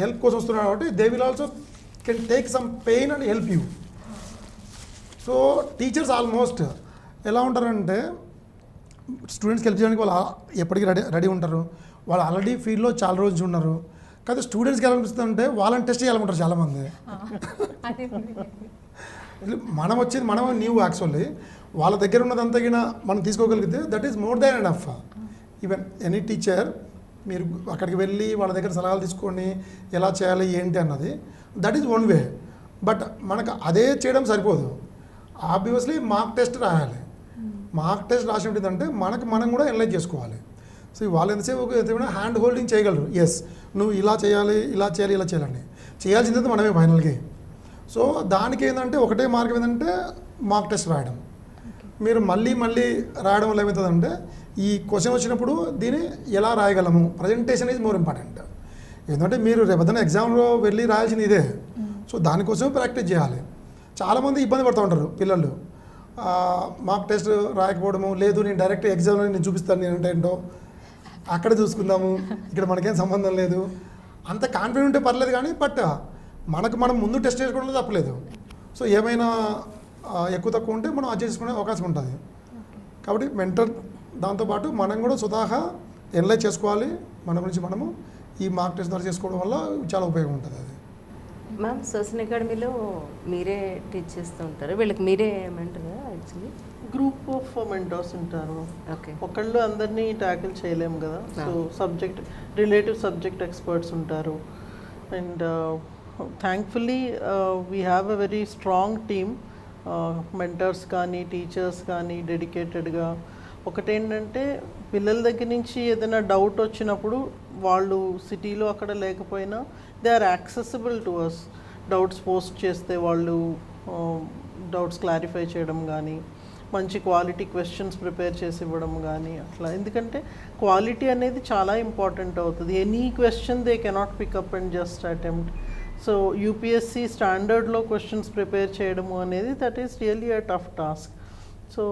S2: హెల్ప్ కోసం వస్తున్నాడు కాబట్టి they will also can take some pain and help you. So teachers almost ఎలా ఉంటారంటే స్టూడెంట్స్కి హెల్ప్ చేయడానికి వాళ్ళు ఎప్పటికీ రెడీ ఉంటారు, వాళ్ళు ఆల్రెడీ ఫీల్డ్లో చాలా రోజులు ఉన్నారు. కాదు స్టూడెంట్స్కి ఎలా అనిపిస్తుంది అంటే వాళ్ళని టెస్ట్ చేయాలనుకుంటారు చాలామంది. మనం వచ్చేది మనం న్యూ యాక్చువల్లీ, వాళ్ళ దగ్గర ఉన్నదంతా మనం తీసుకోగలిగితే that is more than enough. Even any teacher మీరు అక్కడికి వెళ్ళి వాళ్ళ దగ్గర సలహాలు తీసుకొని ఎలా చేయాలి ఏంటి అన్నది that is one way. But మనకు అదే చేయడం సరిపోదు, ఆబ్వియస్లీ మార్క్ టెస్ట్ రాయాలి. మార్క్ టెస్ట్ రాసినట్టు మనం కూడా ఎనలైజ్ చేసుకోవాలి. సో వాళ్ళు ఎంతసేపు హ్యాండ్ హోల్డింగ్ చేయగలరు, ఎస్ నువ్వు ఇలా చేయాలి ఇలా చేయాలి ఇలా చేయాలని, చేయాల్సింది మనమే ఫైనల్కి. సో దానికి ఏంటంటే ఒకటే మార్గం ఏంటంటే మార్క్ టెస్ట్ రాయడం. మీరు మళ్ళీ రాయడం వల్ల ఏమవుతుందంటే ఈ క్వశ్చన్ వచ్చినప్పుడు దీన్ని ఎలా రాయగలము, ప్రజెంటేషన్ ఈజ్ మోర్ ఇంపార్టెంట్. ఎందుకంటే మీరు రేపొద్దున ఎగ్జామ్లో వెళ్ళి రాయాల్సింది ఇదే, సో దానికోసమే ప్రాక్టీస్ చేయాలి. చాలామంది ఇబ్బంది పడుతూ ఉంటారు పిల్లలు, మార్క్ టెస్ట్ రాయకపోవడము, లేదు నేను డైరెక్ట్ ఎగ్జామ్లో నేను చూపిస్తాను నేను ఏంటో అక్కడ చూసుకుందాము, ఇక్కడ మనకేం సంబంధం లేదు, అంత కాన్ఫిడెంట్ ఉంటే పర్లేదు. కానీ బట్ మనం ముందు టెస్ట్ చేసుకోవడంలో తప్పలేదు. సో ఏమైనా ఎక్కువ తక్కువ ఉంటే మనం అడ్జస్ట్ చేసుకునే అవకాశం ఉంటుంది. కాబట్టి మెంటర్ దాంతోపాటు మనం కూడా స్వతహా ఎనలైజ్ చేసుకోవాలి, మన గురించి మనము ఈ మార్క్ టెస్ట్ ద్వారా చేసుకోవడం వల్ల చాలా ఉపయోగం ఉంటుంది. అది
S1: మ్యామ్ సోసిన్ అకాడమీలో మీరే టీచ్ చేస్తూ ఉంటారు, వీళ్ళకి మీరే మెంటరా? యాక్చువల్లీ
S3: గ్రూప్ ఆఫ్ మెంటర్స్ ఉంటారు.
S1: ఓకే,
S3: ఒకళ్ళు అందరినీ ట్యాకిల్ చేయలేము కదా. సో రిలేటివ్ సబ్జెక్ట్ ఎక్స్పర్ట్స్ ఉంటారు. And thankfully we have a very strong team. Mentors కానీ టీచర్స్ కానీ డెడికేటెడ్గా. ఒకటేంటంటే పిల్లల దగ్గర నుంచి ఏదైనా డౌట్ వచ్చినప్పుడు వాళ్ళు సిటీలో అక్కడ లేకపోయినా they are accessible to us. Doubts post చేస్తే వాళ్ళు డౌట్స్ క్లారిఫై చేయడం కానీ, మంచి క్వాలిటీ క్వశ్చన్స్ ప్రిపేర్ చేసి ఇవ్వడం కానీ అట్లా. ఎందుకంటే క్వాలిటీ అనేది చాలా ఇంపార్టెంట్ అవుతుంది. Any question they cannot pick up and just attempt. So UPSC స్టాండర్డ్లో క్వశ్చన్స్ ప్రిపేర్ చేయడము అనేది that is really a tough task. So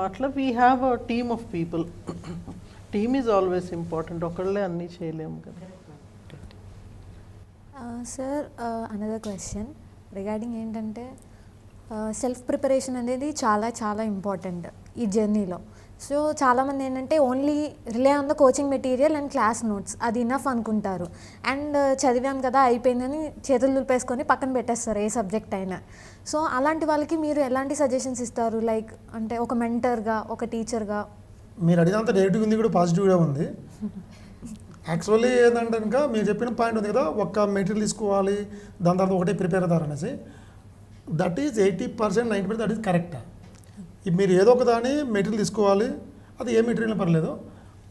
S3: అట్లా we have a team of people. Team is always important, ఒకళ్ళే అన్నీ చేయలేము కదా.
S5: సార్ అనదర్ క్వశ్చన్ రిగార్డింగ్ ఏంటంటే self preparation అనేది చాలా చాలా ఇంపార్టెంట్ ఈ జర్నీలో. సో చాలామంది ఏంటంటే only rely on the coaching material and class notes అది ఇనఫ్ అనుకుంటారు. అండ్ చదివాం కదా అయిపోయిందని చేతులు దులిపేసుకొని పక్కన పెట్టేస్తారు ఏ సబ్జెక్ట్ అయినా. సో అలాంటి వాళ్ళకి మీరు ఎలాంటి సజెషన్స్ ఇస్తారు? లైక్ అంటే ఒక మెంటర్గా, ఒక టీచర్గా.
S2: మీరు అడిగినంత నెగిటివ్ ఉంది కూడా పాజిటివ్గా ఉంది. యాక్చువల్లీ ఏంటంటే ఇంకా మీరు చెప్పిన పాయింట్ ఉంది కదా, ఒక్క మెటీరియల్ తీసుకోవాలి దాని తర్వాత ఒకటే ప్రిపేర్ అవుతారు అనేసి, that is 80% 90% that is correct. మీరు ఏదో ఒక దాని మెటీరియల్ తీసుకోవాలి, అది ఏ మెటీరియల్ పర్లేదు,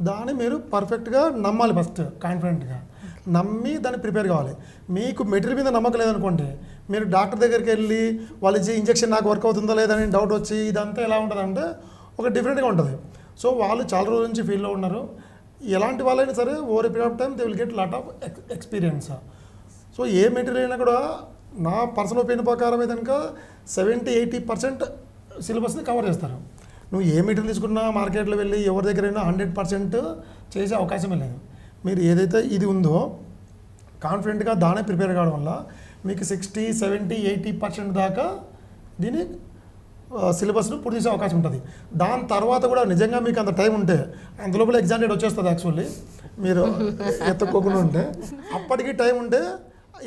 S2: దాన్ని మీరు పర్ఫెక్ట్గా నమ్మాలి ఫస్ట్, కాన్ఫిడెంట్గా నమ్మి దాన్ని ప్రిపేర్ కావాలి. మీకు మెటీరియల్ మీద నమ్మకం లేదనుకోండి, మీరు డాక్టర్ దగ్గరికి వెళ్ళి వాళ్ళు ఇచ్చే ఇంజెక్షన్ నాకు వర్క్ అవుతుందా లేదని డౌట్ వచ్చి ఇదంతా ఎలా ఉంటుందంటే ఒక డిఫరెంట్గా ఉంటుంది. సో వాళ్ళు చాలా రోజుల నుంచి ఫీల్డ్లో ఉన్నారు. ఎలాంటి వాళ్ళైనా సరే over period of time they will get lot of experience. So A material అయినా కూడా నా పర్సనల్ ఒపీనియన్ ప్రకారం అయితే కనుక 70-80% సిలబస్ని కవర్ చేస్తారు. నువ్వు ఏ మెటీరియల్ తీసుకున్నా మార్కెట్లో వెళ్ళి ఎవరి దగ్గరైనా 100% చేసే అవకాశమే లేదు. మీరు ఏదైతే ఇది ఉందో కాన్ఫిడెంట్గా దానే ప్రిపేర్ కావడం వల్ల మీకు 60-70-80% దాకా దీని సిలబస్ను పూర్తి చేసే అవకాశం ఉంటుంది. దాని తర్వాత కూడా నిజంగా మీకు అంత టైం ఉంటే అందులోపల ఎగ్జామ్ డేట్ వచ్చేస్తుంది. యాక్చువల్లీ మీరు ఎత్తుక్కోకుండా ఉంటే అప్పటికి టైం ఉంటే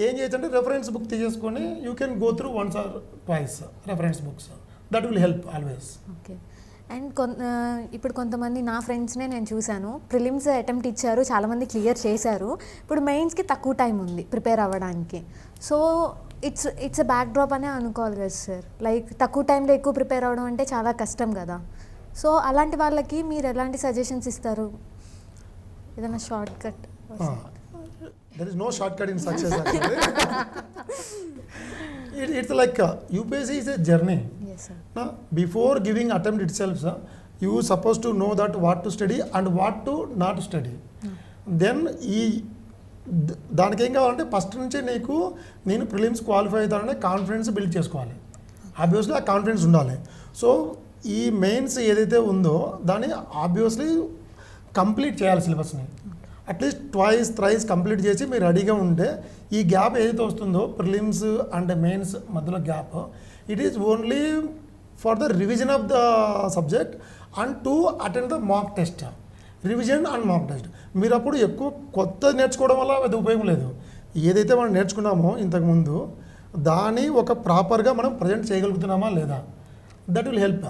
S2: ఏం చేయొచ్చు అంటే రెఫరెన్స్ బుక్ తీసేసుకొని you can go through once or twice reference books. That will help always.
S5: Okay. And ఇప్పుడు కొంతమంది నా ఫ్రెండ్స్నే నేను చూశాను, ప్రిలిమ్స్ అటెంప్ట్ ఇచ్చారు, చాలామంది క్లియర్ చేశారు. ఇప్పుడు మెయిన్స్కి తక్కువ టైం ఉంది ప్రిపేర్ అవ్వడానికి. So it's a back drop అనే అనుకోవాలి కదా సార్. లైక్ తక్కువ టైంలో ఎక్కువ ప్రిపేర్ అవ్వడం అంటే చాలా కష్టం కదా. సో అలాంటి వాళ్ళకి మీరు ఎలాంటి సజెషన్స్ ఇస్తారు? ఏదైనా short cut?
S2: There is no shortcut in success actually. It's like UPSC is a journey.
S5: Yes sir.
S2: Now, before giving attempt itself, sir, you supposed to know that what to study and what to not study. Then దానికి ఏం కావాలంటే first నుంచే నేను prelims qualify అవుతాననే confidence build చేసుకోవాలి. Obviously ఆ confidence ఉండాలి. So ఈ mains ఏదైతే ఉందో దాన్ని ఆబ్వియస్లీ కంప్లీట్ చేయాలి సిలబస్ని. అట్లీస్ట్ ట్వైస్ థ్రైస్ కంప్లీట్ చేసి మీరు రెడీగా ఉంటే ఈ గ్యాప్ ఏదైతే వస్తుందో ప్రిలిమ్స్ అండ్ మెయిన్స్ మధ్యలో gap, it is only for the revision of the subject and to attend the mock test. Revision and mock test. మీరు అప్పుడు ఎక్కువ కొత్త నేర్చుకోవడం వల్ల అది ఉపయోగం లేదు. ఏదైతే మనం నేర్చుకున్నామో ఇంతకుముందు దాన్ని ఒక ప్రాపర్గా మనం ప్రజెంట్ చేయగలుగుతున్నామా లేదా, that will help.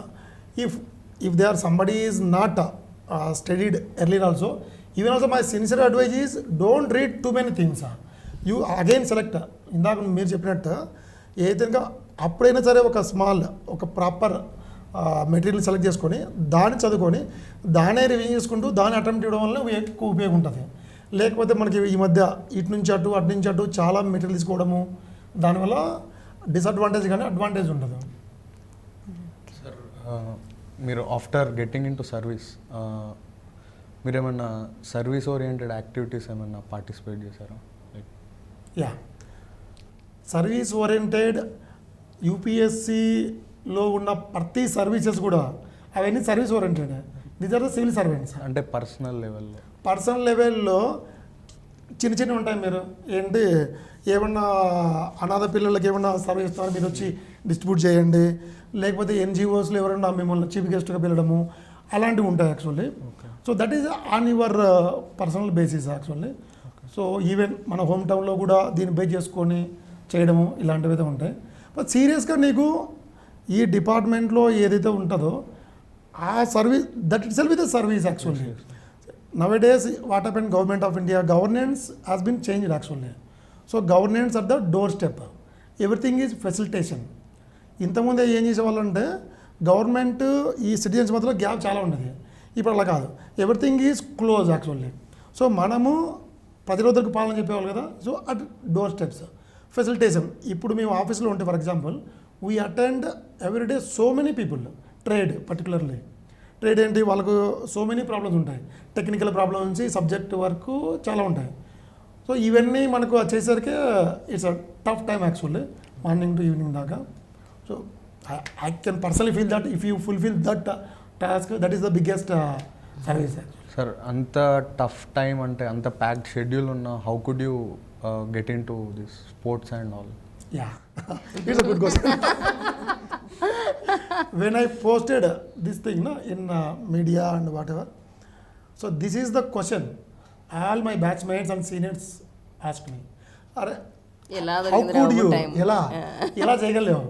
S2: If they are somebody is not studied earlier also, even also my sincere advice is don't read too many things. You again select, ఇందాక మీరు చెప్పినట్టు ఏదైనా అప్పుడైనా సరే ఒక ప్రాపర్ మెటీరియల్ సెలెక్ట్ చేసుకొని దాన్ని చదువుకొని దానే రివిజన్ చేసుకుంటూ దాన్ని అటెంప్ట్ ఇవ్వడం వల్ల ఎక్కువ ఉపయోగం ఉంటుంది. లేకపోతే మనకి ఈ మధ్య ఇటు నుంచి అటు చాలా మెటీరియల్ తీసుకోవడము దానివల్ల డిసడ్వాంటేజ్ కానీ అడ్వాంటేజ్ ఉండదు.
S6: సార్ మీరు after getting in to service మీరు ఏమన్నా సర్వీస్ ఓరియంటెడ్ యాక్టివిటీస్ ఏమన్నా పార్టిసిపేట్ చేశారా?
S2: యా, సర్వీస్ ఓరియంటెడ్ యూపీఎస్సిలో ఉన్న ప్రతి సర్వీసెస్ కూడా అవన్నీ service oriented. These are the civil servants.
S6: అంటే పర్సనల్
S2: లెవెల్లో చిన్న ఉంటాయి. మీరు ఏంటి ఏమన్నా అనాథ పిల్లలకి ఏమన్నా సర్వీస్ ఇస్తారో మీరు వచ్చి డిస్ట్రిబ్యూట్ చేయండి, లేకపోతే ఎన్జిఓస్లో ఎవరైనా మిమ్మల్ని చీఫ్ గెస్ట్గా పిలవడము అలాంటివి ఉంటాయి actually. So that is on your personal basis actually. So even మన హోమ్ టౌన్లో కూడా దీన్ని బేస్ చేసుకొని చేయడము ఇలాంటివి అయితే ఉంటాయి. బట్ సీరియస్గా నీకు ఈ డిపార్ట్మెంట్లో ఏదైతే ఉంటుందో ఆ service that itself is the service actually. Nowadays what happen government of India governance has been changed actually. So governance at the door step, everything is facilitation. ఇంతకుముందే ఏం చేసేవాళ్ళంటే గవర్నమెంట్ ఈ సిటిజన్స్ మధ్యలో గ్యాప్ చాలా ఉండేది. ఇప్పుడు అలా కాదు, everything is close actually. So మనము ప్రతిరోధులకు పాలన చెప్పేవాళ్ళు కదా. So at door steps facilitation. ఇప్పుడు మేము ఆఫీస్లో ఉంటే for example we attend everyday so many people. Trade particularly trade ఏంటి, వాళ్ళకు సో మెనీ ప్రాబ్లమ్స్ ఉంటాయి. టెక్నికల్ ప్రాబ్లమ్ నుంచి సబ్జెక్ట్ వరకు చాలా ఉంటాయి. సో ఇవన్నీ మనకు చేసేసరికి it's a tough time actually, morning to evening దాకా. So I can personally feel that if you fulfill that task, that is the biggest service.
S6: Sir అంత టఫ్ టైం అంటే అంత ప్యాక్డ్ షెడ్యూల్ ఉన్న how could you get in to this sports and all?
S2: Yeah, it's a good question. When I posted this thing in media and whatever, so this is the question all my batchmates and seniors asked me. How could you? ఎలా చేయగలేవు?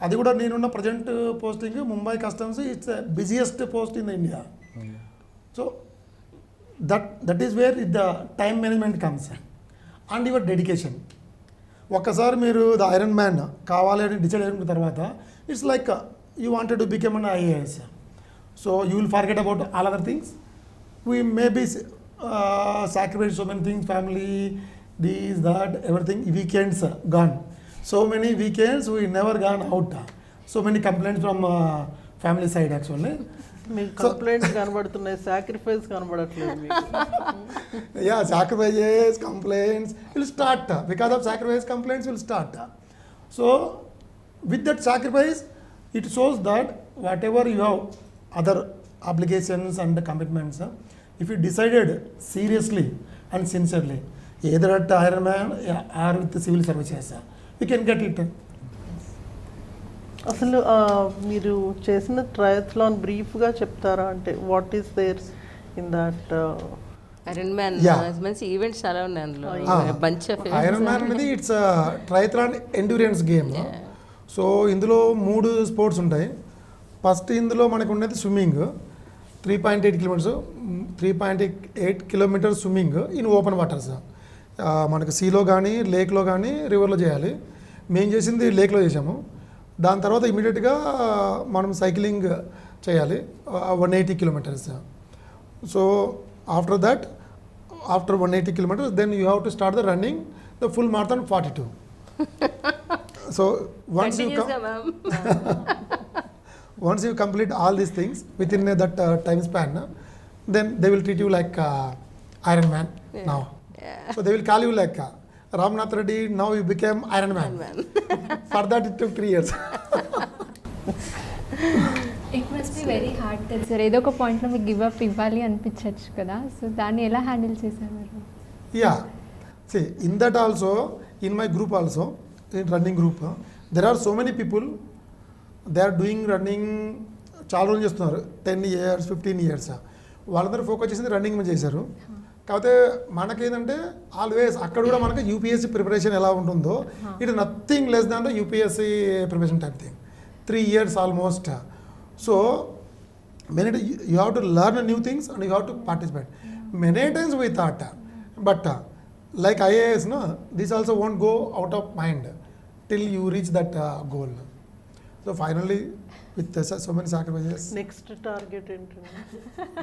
S2: అది కూడా నేనున్న present posting Mumbai customs. It's busiest post in India. So that is where the time management comes and your dedication. ఒక్కసారి మీరు the iron man కావాలి అని decide అయిన తర్వాత it's like you wanted to become an IAS. So you will forget about all other things we maybe sacrifice so many things, family, this, that, everything, weekends gone. So many weekends we never gone out. So many complaints from family side actually.
S3: మీకు complaints కనబడుతున్నాయి, sacrifice కనబడట్లేదు మీకు.
S2: Yeah, sacrifices, complaints will start. Because of sacrifice, complaints will start. So with that sacrifice, it shows that whatever you have other obligations and commitments, if you decided seriously and sincerely, either at Ironman or with the civil services, you can get it.
S3: అసలు మీరు చేసిన triathlon బ్రీఫ్గా చెప్తారా? అంటే what is there in that?
S1: Iron man మంచి events చాలా ఉన్నాయి అందులో, బంచ్ ఆఫ్
S2: ఐరన్ మ్యాన్ అనేది it's triathlon endurance game. So ఇందులో 3 స్పోర్ట్స్ ఉంటాయి. ఫస్ట్ ఇందులో మనకు ఉండేది swimming, 3.8 kilometres, 3.8 kilometres swimming in open waters. మనకు సీలో కానీ లేక్లో కానీ రివర్లో చేయాలి. మేము చేసింది లేక్లో చేసాము. దాని తర్వాత ఇమీడియట్గా మనం సైక్లింగ్ చేయాలి 180 kilometres. So after that, after 180 kilometres then you have to start the running the full marathon 42. So once you complete all these things within that time span, then they will treat you like Iron Man now. So they will call you like Ramanadha Reddy, now you became Iron Man. For that it took 3 years.
S4: It must be very hard కదా sir, ఏదో ఒక పాయింట్లో మీకు give up ఇవ్వాలి అనిపించవచ్చు కదా, so దాన్ని ఎలా హ్యాండిల్ చేశారు మీరు?
S2: Yeah, see, in that also, in my group also, in running group, there are so many people, they are doing running చాలా రోజులు చేస్తున్నారు, 10 years 15 years. వాళ్ళందరూ ఫోకస్ చేసింది రన్నింగ్ మీద చేశారు. కాకపోతే మనకేంటంటే ఆల్వేస్ అక్కడ కూడా మనకి యూపీఎస్సీ ప్రిపరేషన్ ఎలా ఉంటుందో, it nothing less than the UPSC preparation type thing. 3 years almost. So many you have to learn new things and you have to participate. Many times we thought, but like IAS, no, this also won't go out of mind till you reach that goal. So finally, with so many sacrifices,
S3: next target ఏంటండి?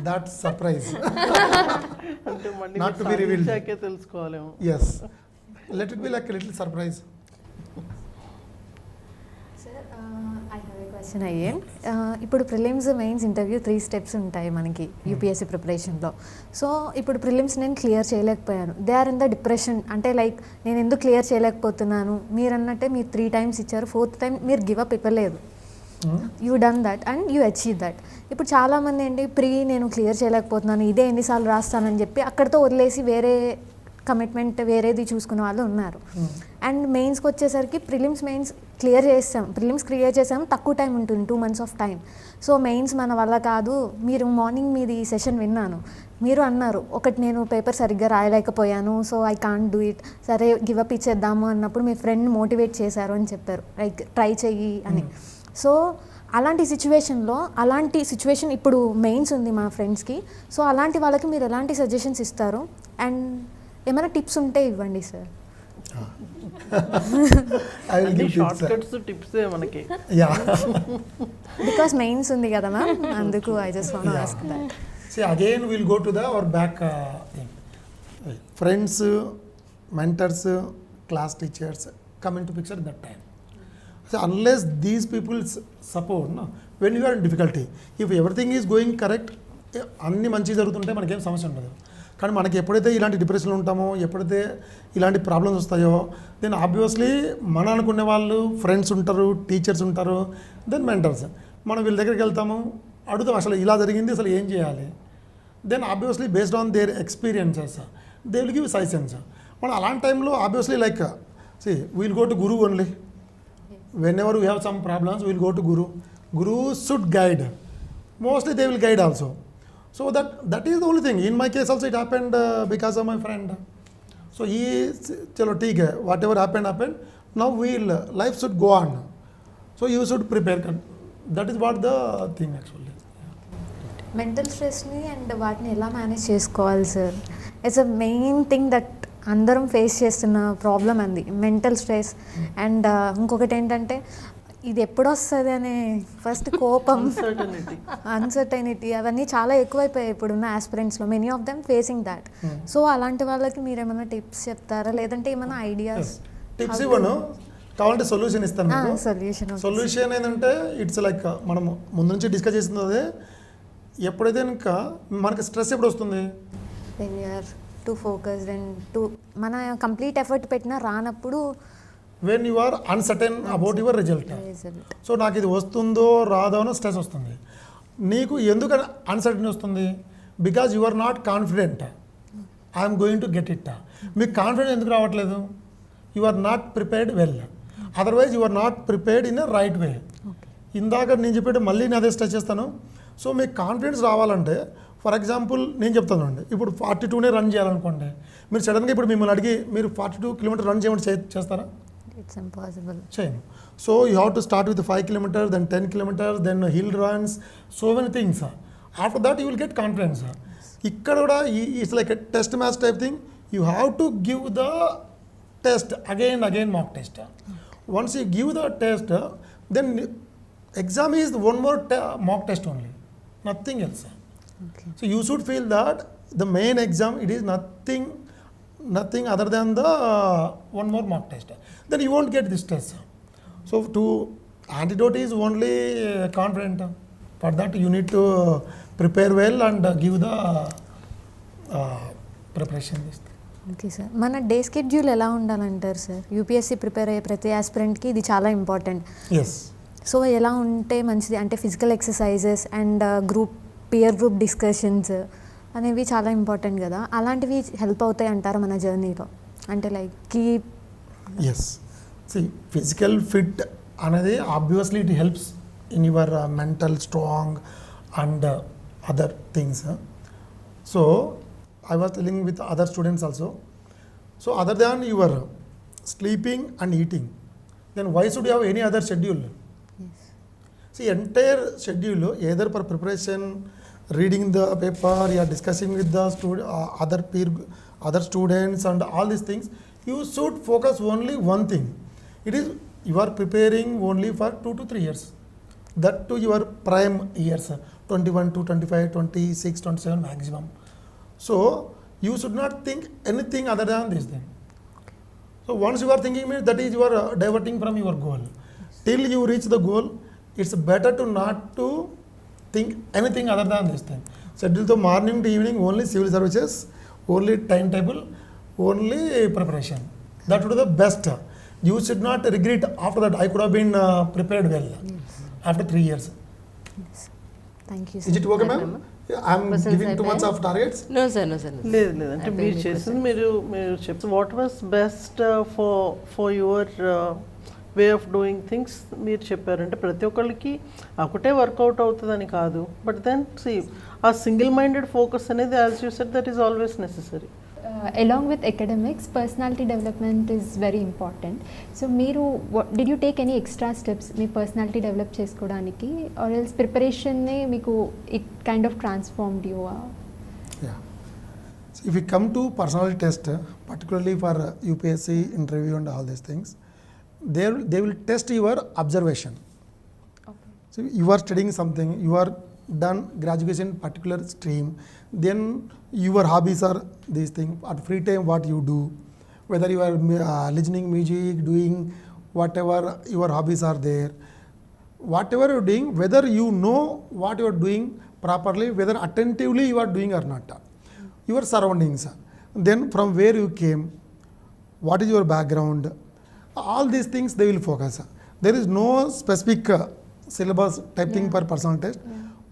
S2: that's surprise.
S3: అంటే మళ్ళీ
S2: Not to be revealed.
S3: సాధించాకే తెలుసుకోవాలేమో.
S2: Yes, let it be like a little surprise.
S5: Sir, I have a question అయ్యే. ఇప్పుడు prelims mains interview 3 steps ఉంటాయి మనకి UPSC ప్రిపరేషన్లో. So ఇప్పుడు prelims నేను క్లియర్ చేయలేకపోయాను, they are in the depression. అంటే లైక్ నేను ఎందుకు క్లియర్ చేయలేకపోతున్నాను, మీరు అన్నట్టే మీరు 3 times ఇచ్చారు, 4th time మీరు గివ్ అప్ ఇవ్వలేదు. You done that and you achieve that. ఇప్పుడు చాలామంది ఏంటి నేను క్లియర్ చేయలేకపోతున్నాను, ఇదే ఎన్నిసార్లు రాస్తానని చెప్పి అక్కడితో వదిలేసి వేరే కమిట్మెంట్ వేరేది చూసుకునే వాళ్ళు ఉన్నారు. అండ్ మెయిన్స్కి వచ్చేసరికి మెయిన్స్ క్లియర్ చేసాం, తక్కువ టైం ఉంటుంది, 2 months of time. So mains మన వల్ల కాదు. మీరు మార్నింగ్ మీది సెషన్ విన్నాను, మీరు అన్నారు ఒకటి నేను పేపర్ సరిగ్గా రాయలేకపోయాను, so I can't do it, సరే గివ్ అప్ ఇచ్చేద్దాము అన్నప్పుడు మీ ఫ్రెండ్ మోటివేట్ చేశారు అని చెప్పారు, లైక్ ట్రై చెయ్యి అని. సో అలాంటి సిచ్యువేషన్ ఇప్పుడు మెయిన్స్ ఉంది మా ఫ్రెండ్స్కి. సో అలాంటి వాళ్ళకి మీరు ఎలాంటి సజెషన్స్ ఇస్తారు అండ్ ఏమైనా టిప్స్ ఉంటే ఇవ్వండి sir.
S2: I will give
S3: short
S2: tips.
S3: Cuts టిప్సే మనకి.
S2: Yeah.
S5: బికాస్ మెయిన్స్ ఉంది కదా మ్యామ్, అందుకు I just want to ask that.
S2: See, again we'll go to our back thing. Friends, mentors, class teachers come into picture at that time. So unless these people support, no, when you are in difficulty, if everything is going correct, అన్ని మంచి జరుగుతుంటే మనకేం సమస్య ఉండదు. కానీ మనకి ఎప్పుడైతే ఇలాంటి డిప్రెషన్లు ఉంటామో, ఎప్పుడైతే ఇలాంటి ప్రాబ్లమ్స్ వస్తాయో, దెన్ ఆబ్వియస్లీ మన అనుకునే వాళ్ళు ఫ్రెండ్స్ ఉంటారు, టీచర్స్ ఉంటారు, దెన్ మెంటర్స్. మనం వీళ్ళ దగ్గరికి వెళ్తాము, అడుగుతాం అసలు ఇలా జరిగింది, అసలు ఏం చేయాలి. Then obviously based on their experiences they will give suggestions. మనం అలాంటి టైంలో obviously like we'll go to guru only. Whenever we have some problems, we will go to Guru. Guru should guide. Mostly they will guide also. So that is the only thing. In my case also it happened because of my friend. So he, chalo theek hai, whatever happened. Now life should go on. So you should prepare. That is what the thing actually.
S5: Mental స్ట్రెస్ని and వాటిని ఎలా manage చేసుకోవాలి sir? It's a main thing that అందరం face చేస్తున్న problem అంది, mental stress. And ఇంకొకటి ఏంటంటే ఇది ఎప్పుడు వస్తుంది అనే ఫస్ట్ కోపం,
S3: Uncertainty.
S5: అన్సర్టైనిటీ అవన్నీ చాలా ఎక్కువైపోయాయి ఇప్పుడున్న ఆస్పిరెంట్స్లో. Many of them facing that. So అలాంటి వాళ్ళకి మీరు ఏమైనా టిప్స్ చెప్తారా, లేదంటే ఏమైనా ఐడియాస్?
S2: టిప్స్ ఇవ్వను, కావాలంటే సొల్యూషన్ ఇస్తాను మీకు. సొల్యూషన్ ఏంటంటే ఇట్స్ లైక్ మనం ముందు నుంచి డిస్కస్ చేసింది అదే. ఎప్పుడైతే ఇంకా మనకి స్ట్రెస్ ఎప్పుడు వస్తుంది,
S5: when you're too focused and too మన కంప్లీట్ ఎఫర్ట్ పెట్టినా రానప్పుడు,
S2: when you are uncertain about your result. So నాకు ఇది వస్తుందో రాదో అని స్ట్రెస్ వస్తుంది. నీకు ఎందుకు అన్సర్టెన్ వస్తుంది? Because you are not confident I'm going to get it. మీకు కాన్ఫిడెంట్ ఎందుకు రావట్లేదు? You are not prepared well, otherwise you are not prepared in a right way. ఇందాక నేను చెప్పేది మళ్ళీ నేను అదే స్ట్రెస్ చేస్తాను. సో మీకు కాన్ఫిడెన్స్ రావాలంటే, ఫర్ ఎగ్జాంపుల్ నేను చెప్తాను అండి, ఇప్పుడు 42నే రన్ చేయాలనుకోండి, మీరు సడన్గా ఇప్పుడు మిమ్మల్ని అడిగి మీరు 42 కిలోమీటర్ రన్ చేయమని చేస్తారా?
S5: It's impossible.
S2: చేయను. So you have to start with 5 kilometers, then 10 kilometers, then hill runs, so many things. After that you will get confidence. ఇక్కడ కూడా it's like a test match type thing. You have to give the test again mock test. Once you give the test, then exam is one more mock test only, nothing else. So you should feel that the main exam, it is nothing other than the one more mock test. Then you won't get this test. So to antidote is only confident. For that you need to prepare well and give the preparation list.
S5: Okay sir, మన day schedule ఎలా ఉండాలంటారు sir? UPSC prepare అయ్యే ప్రతి ఆస్పిరెంట్కి ఇది చాలా important.
S2: Yes.
S5: So ఎలా ఉంటే మంచిది అంటే physical exercises and peer group discussions అనేవి చాలా ఇంపార్టెంట్ కదా, అలాంటివి హెల్ప్ అవుతాయి అంటారు మన జర్నీలో? అంటే లైక్ కీప్
S2: ఎస్, సి ఫిజికల్ ఫిట్ అనేది obviously it helps in your mental strong and other things. So I was telling with other students also. So other than your sleeping and eating, then why should you have any other schedule? Yes. See, entire schedule, either for preparation, reading the paper, you are discussing with the other students and all these things, you should focus only one thing. It is you are preparing only for 2 to 3 years. That to your prime years, 21 to 25, 26, 27 maximum. So you should not think anything other than this thing. So once you are thinking, that is you are diverting from your goal. Till you reach the goal, it's better to not to think anything other than this thing. Schedule the morning to evening only civil services, only timetable, only preparation. That would be the best. You should not regret after that. I could have been prepared well after 3 years.
S5: Yes. Thank you,
S2: Is it okay, ma'am? I'm giving too much of targets.
S1: No sir.
S3: లేదు అంటే మీరు చేసింది మీరు చెప్పి what was best for your way of doing things మీరు చెప్పారంటే ప్రతి ఒక్కరికి ఒకటే వర్కౌట్ అవుతుందని కాదు, బట్ దెన్ సి ఆ సింగిల్ మైండెడ్ ఫోకస్ అనేది as you said that is always necessary.
S4: Along with academics, personality development is very important. So మీరు did you take any extra steps me personality develop చేసుకోవడానికి, or else preparation నే మీకు it kind of transformed you?
S2: Yeah. So if we come to personality test, particularly for UPSC interview and all these things, they will test your observation.
S4: Okay.
S2: So you are studying something, you are done graduation particular stream, then your hobbies are these things. At free time what you do, whether you are listening music, doing whatever your hobbies are there, whatever you are doing, whether you know what you are doing properly, whether attentively you are doing or not, your surroundings, then from where you came, what is your background, all these things they will focus. There is no specific syllabus type thing per personal test.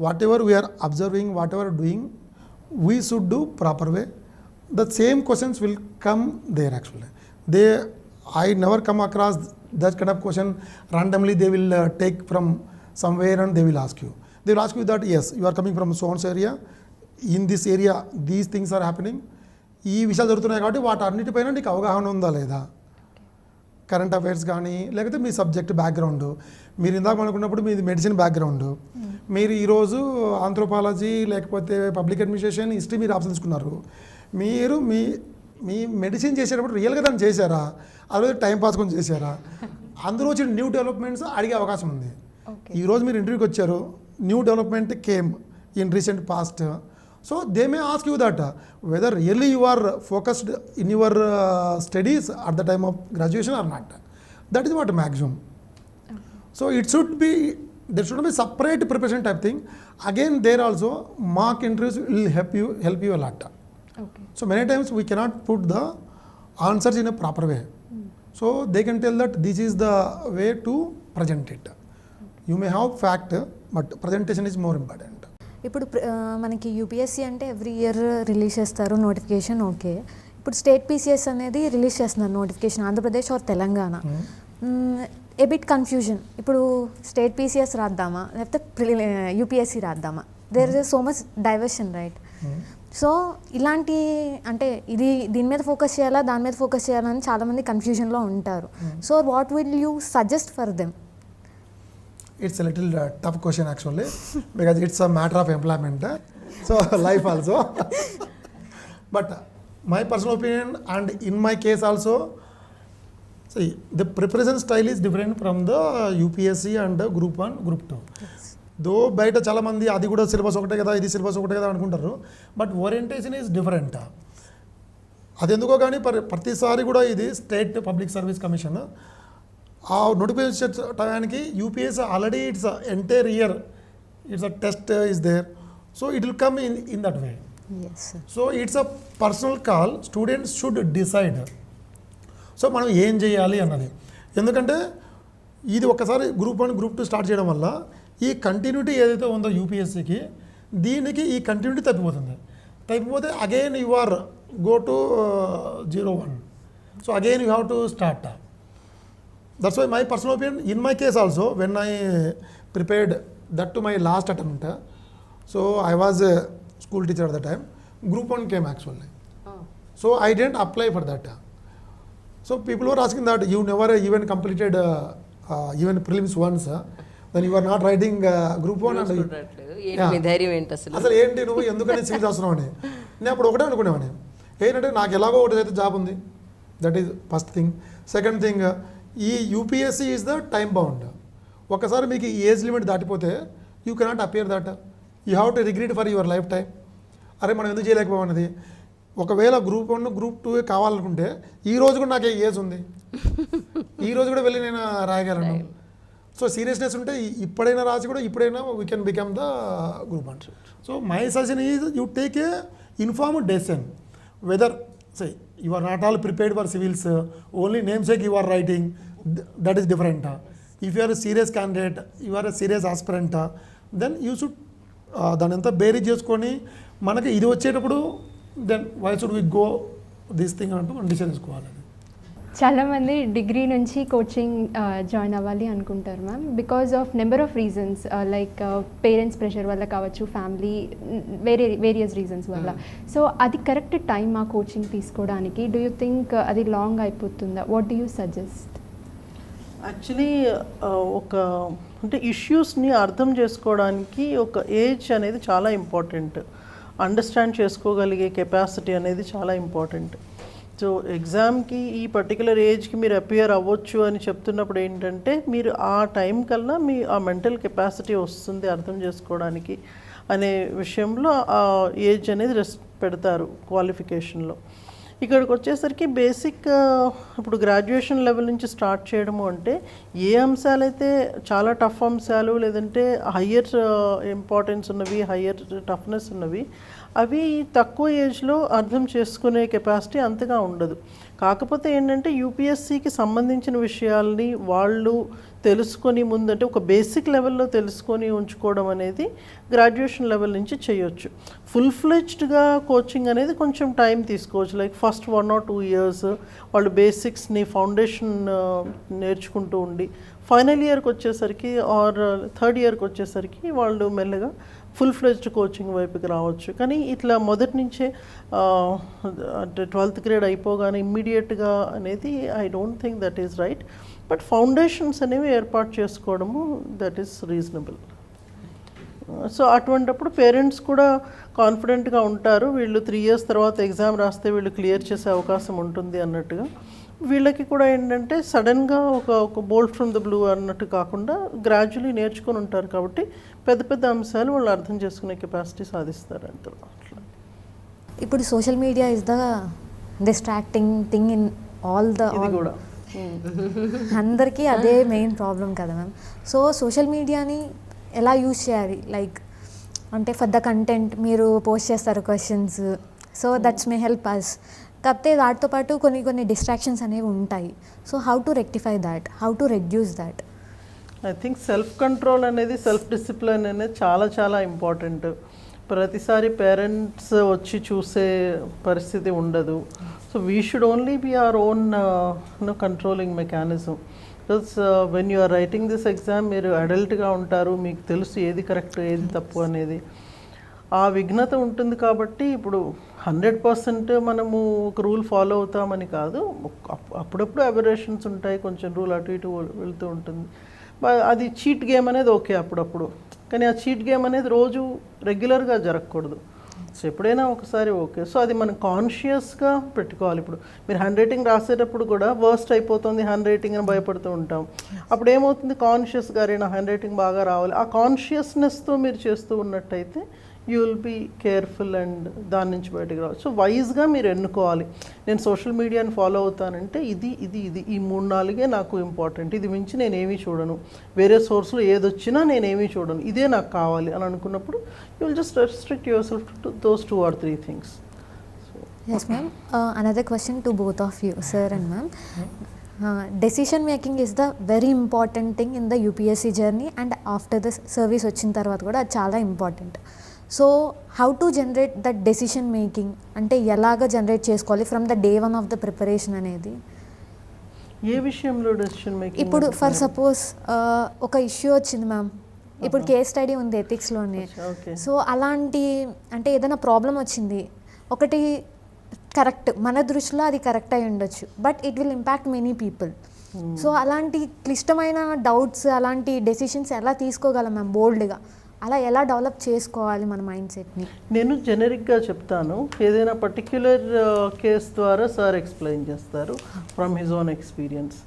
S2: Whatever we are observing, whatever doing, we should do proper way. The same questions will come there actually. I never come across that kind of question randomly. They will take from somewhere and they will ask you. They will ask you that yes, you are coming from so-and-so area. In this area, these things are happening. ఈ విషయాలు జరుగుతున్నాయి కాబట్టి వాటి అన్నిటిపైన నీకు అవగాహన ఉందా లేదా, current affairs కానీ లేకపోతే మీ సబ్జెక్ట్ బ్యాక్గ్రౌండ్. మీరు ఇందాక అనుకున్నప్పుడు మీది మెడిసిన్ బ్యాక్గ్రౌండ్, మీరు ఈరోజు ఆంథ్రోపాలజీ లేకపోతే పబ్లిక్ అడ్మినిస్ట్రేషన్ హిస్టరీ మీరు ఆప్షన్ తీసుకున్నారు. మీరు మీ మెడిసిన్ చేసేటప్పుడు రియల్గా దాన్ని చేశారా, అదే టైం పాస్ కొని చేశారా, అందులో వచ్చిన న్యూ డెవలప్మెంట్స్ అడిగే అవకాశం ఉంది.
S4: ఓకే.
S2: ఈరోజు మీరు ఇంటర్వ్యూకి వచ్చారు, new development came in recent past, so they may ask you that whether really you are focused in your studies at the time of graduation or not. That is what maximum. So it should be, there should be separate preparation type thing. Again there also mock interviews will help you a lot.
S4: Okay.
S2: So many times we cannot put the answers in a proper way. So they can tell that this is the way to present it. You may have fact, but presentation is more important.
S5: ఇప్పుడు మనకి UPSC అంటే every year release చేస్తారు notification. Okay, ఇప్పుడు state PCS అనేది release చేస్తున్నారు notification, Andhra Pradesh or Telangana. A bit confusion, ఇప్పుడు state PCS రాద్దామా లేకపోతే యూపీఎస్సీ రాద్దామా, there is so much diversion, right? So ఇలాంటి అంటే ఇది దీని మీద ఫోకస్ చేయాలా దాని మీద ఫోకస్ చేయాలని చాలామంది కన్ఫ్యూజన్లో ఉంటారు. So what will you suggest for them?
S2: It's a little tough question actually because it's a matter of employment, so life also. But my personal opinion and in my case also, see, the preparation style is different from the UPSC and the Group 1, Group 2. దో బయట చాలామంది అది కూడా syllabus ఒకటే కదా ఇది syllabus ఒకటే కదా అనుకుంటారు, బట్ ఓరియంటేషన్ ఈజ్ డిఫరెంట్. అది ఎందుకో కానీ ప్రతిసారి కూడా ఇది స్టేట్ పబ్లిక్ సర్వీస్ కమిషన్ ఆ నోటిఫికేషన్ టయానికి UPSC already it's entire year it's a test is there, so it will come in that way. So it's a personal call, students should decide. So మనం ఏం చేయాలి అన్నది, ఎందుకంటే ఇది ఒక్కసారి group 1 group 2 start చేయడం వల్ల ఈ కంటిన్యూటీ ఏదైతే ఉందో యూపీఎస్సీకి దీనికి ఈ కంటిన్యూటీ తప్పిపోతే again you are go to 01. So again you have to start. That's why my personal opinion, in my case also, when I prepared that to my last attempt, so I was a school teacher at the time, Group 1 came actually. So I didn't apply for that. So people were asking that you never even completed even prelims once, then you are not writing Group 1 and
S1: ధైర్యం ఏంటి అసలు
S2: అసలు ఏంటి నువ్వు ఎందుకని civil చేస్తున్నావు అని నేను అప్పుడు ఒకటే అనుకునేవాడిని, ఏంటంటే నాకు ఎలాగో ఒకటి అయితే జాబ్ ఉంది, that is first thing. Second thing, ఈ UPSC is the time bound. ఒకసారి మీకు ఈ ఏజ్ లిమిట్ దాటిపోతే you cannot appear that, you have to regret for your life time. అరే మనం ఎందుకు చేయలేకపోవన్నది. ఒకవేళ గ్రూప్ 1 గ్రూప్ 2 కావాలనుకుంటే ఈ రోజు కూడా నాకు ఏజ్ ఉంది, ఈ రోజు కూడా వెళ్ళి నేను రాయగలను. సో సీరియస్నెస్ ఉంటే ఇప్పుడైనా రాసి కూడా ఇప్పుడైనా we can become the group 1. So my suggestion is you take a informed decision whether say you are not all prepared for civils, only namesake you are writing, that is different. If you are a serious candidate, you are a serious aspirant, then you should దాని అంతా బేరీ చేసుకొని మనకి ఇది వచ్చేటప్పుడు then why should we go this thing అంటూ మనం decide చేసుకోవాలి.
S4: చాలామంది డిగ్రీ నుంచి కోచింగ్ జాయిన్ అవ్వాలి అనుకుంటారు ma'am, because of number of reasons, like parents pressure వల్ల కావచ్చు, ఫ్యామిలీ వేరియస్ రీజన్స్ వల్ల. సో అది కరెక్ట్ టైం ఆ కోచింగ్ తీసుకోవడానికి? డూ యూ థింక్ అది లాంగ్ అయిపోతుందా? What do you suggest?
S3: Actually ఒక అంటే ఇష్యూస్ని అర్థం చేసుకోవడానికి ఒక ఏజ్ అనేది చాలా ఇంపార్టెంట్, అండర్స్టాండ్ చేసుకోగలిగే కెపాసిటీ అనేది చాలా ఇంపార్టెంట్. సో ఎగ్జామ్కి ఈ పర్టికులర్ ఏజ్కి మీరు అపియర్ అవ్వచ్చు అని చెప్తున్నప్పుడు ఏంటంటే మీరు ఆ టైం కల్లా మీ ఆ మెంటల్ కెపాసిటీ వస్తుంది అర్థం చేసుకోవడానికి అనే విషయంలో ఆ ఏజ్ అనేది రెస్ట్ పెడతారు క్వాలిఫికేషన్లో. ఇక్కడికి వచ్చేసరికి బేసిక్ ఇప్పుడు గ్రాడ్యుయేషన్ లెవెల్ నుంచి స్టార్ట్ చేయడము అంటే ఏ అంశాలైతే చాలా టఫ్ అంశాలు లేదంటే హయ్యర్ ఇంపార్టెన్స్ ఉన్నవి, హయ్యర్ టఫ్నెస్ ఉన్నవి, అవి తక్కువ ఏజ్లో అర్థం చేసుకునే కెపాసిటీ అంతగా ఉండదు. కాకపోతే ఏంటంటే యూపీఎస్సీకి సంబంధించిన విషయాల్ని వాళ్ళు తెలుసుకొని ముందంటే ఒక బేసిక్ లెవెల్లో తెలుసుకొని ఉంచుకోవడం అనేది గ్రాడ్యుయేషన్ లెవెల్ నుంచి చేయొచ్చు. ఫుల్ ఫ్లెడ్జ్డ్గా కోచింగ్ అనేది కొంచెం టైం తీసుకోవచ్చు, లైక్ ఫస్ట్ 1 or 2 years వాళ్ళు బేసిక్స్ని ఫౌండేషన్ నేర్చుకుంటూ ఉండి ఫైనల్ ఇయర్కి వచ్చేసరికి ఆర్ థర్డ్ ఇయర్కి వచ్చేసరికి వాళ్ళు మెల్లగా ఫుల్ ఫ్లెడ్జ్డ్ కోచింగ్ వైపుకి రావచ్చు. కానీ ఇట్లా మొదటి నుంచే అంటే 12th grade అయిపోగానే ఇమ్మీడియట్గా అనేది I don't think that is right. But foundations అనేవి ఏర్పాటు చేసుకోవడము దట్ ఈస్ రీజనబుల్. సో అటువంటప్పుడు పేరెంట్స్ కూడా కాన్ఫిడెంట్గా ఉంటారు, వీళ్ళు 3 years తర్వాత ఎగ్జామ్ రాస్తే వీళ్ళు క్లియర్ చేసే అవకాశం ఉంటుంది అన్నట్టుగా వీళ్ళకి కూడా ఏంటంటే సడన్గా ఒక బోల్ట్ ఫ్రమ్ ద బ్లూ అన్నట్టు కాకుండా గ్రాడ్యువల్లీ నేర్చుకొని ఉంటారు కాబట్టి పెద్ద పెద్ద అంశాలు వాళ్ళు అర్థం చేసుకునే కెపాసిటీ సాధిస్తారు అంటారు. అట్లా
S5: ఇప్పుడు social media is the distracting thing in all the
S3: ఇది కూడా
S5: అందరికీ అదే మెయిన్ ప్రాబ్లం కదా మ్యామ్. సో సోషల్ మీడియాని ఎలా యూజ్ చేయాలి, లైక్ అంటే ఫర్ ద కంటెంట్ మీరు పోస్ట్ చేస్తారు questions, so that's may help us. కాకపోతే వాటితో పాటు కొన్ని డిస్ట్రాక్షన్స్ అనేవి ఉంటాయి. So how to rectify that, how to reduce that?
S3: I think self control అనేది, సెల్ఫ్ డిసిప్లిన్ అనేది చాలా ఇంపార్టెంట్. ప్రతిసారి పేరెంట్స్ వచ్చి చూసే పరిస్థితి ఉండదు. So we should only be our own controlling mechanism. Because when you are writing this exam మీరు అడల్ట్గా ఉంటారు, మీకు తెలుసు ఏది కరెక్ట్ ఏది తప్పు అనేది. ఆ విఘ్నత ఉంటుంది కాబట్టి ఇప్పుడు 100% మనము ఒక రూల్ ఫాలో అవుతామని కాదు, అప్పుడప్పుడు అబరేషన్స్ ఉంటాయి, కొంచెం రూల్ అటు ఇటు వెళ్తూ ఉంటుంది. అది చీట్ గేమ్ అనేది ఓకే అప్పుడప్పుడు, కానీ ఆ చీట్ గేమ్ అనేది రోజు రెగ్యులర్గా జరగకూడదు. సో ఎప్పుడైనా ఒకసారి ఓకే. సో అది మనం కాన్షియస్గా పెట్టుకోవాలి. ఇప్పుడు మీరు హ్యాండ్ రైటింగ్ రాసేటప్పుడు కూడా వర్స్ట్ అయిపోతుంది హ్యాండ్ రైటింగ్ అని భయపడుతూ ఉంటాం. అప్పుడు ఏమవుతుంది, కాన్షియస్గా నా హ్యాండ్ రైటింగ్ బాగా రావాలి, ఆ కాన్షియస్నెస్తో మీరు చేస్తూ ఉన్నట్టయితే you will be careful and దాని నుంచి బయటకు రావాలి. సో వైజ్గా మీరు ఎన్నుకోవాలి. నేను సోషల్ మీడియాని ఫాలో అవుతానంటే ఇది ఈ 3-4 నాకు ఇంపార్టెంట్, ఇది మించి నేనేమీ చూడను, వేరే సోర్స్లో ఏదొచ్చినా నేనేమీ చూడను, ఇదే నాకు కావాలి అని అనుకున్నప్పుడు you will just restrict your self to those 2 or 3 things.
S5: Yes ma'am. Another question to both of you, sir and ma'am. Decision making is the very important thing in the UPSC journey and after the service వచ్చిన తర్వాత కూడా అది చాలా important. So how to generate that decision making, అంటే ఎలాగ generate చేసుకోవాలి from the day 1 of the preparation అనేది?
S3: ఏ విషయంలో డెసిషన్ మేకింగ్?
S5: ఇప్పుడు ఫర్ సపోజ్ ఒక ఇష్యూ వచ్చింది మ్యామ్, ఇప్పుడు కేస్ స్టడీ ఉంది ఎథిక్స్లోనే. సో అలాంటి అంటే ఏదైనా ప్రాబ్లం వచ్చింది, ఒకటి కరెక్ట్, మన దృష్టిలో అది కరెక్ట్ అయి ఉండొచ్చు, but it will impact many people. So అలాంటి క్లిష్టమైన డౌట్స్, అలాంటి డెసిషన్స్ ఎలా తీసుకోగలం మ్యామ్ బోల్డ్గా? అలా ఎలా డెవలప్ చేసుకోవాలి మన మైండ్ సెట్ని?
S3: నేను జెనరిక్గా చెప్తాను, ఏదైనా పర్టిక్యులర్ కేస్ ద్వారా సార్ ఎక్స్ప్లెయిన్ చేస్తారు ఫ్రమ్ హిజ్ ఓన్ ఎక్స్పీరియన్స్.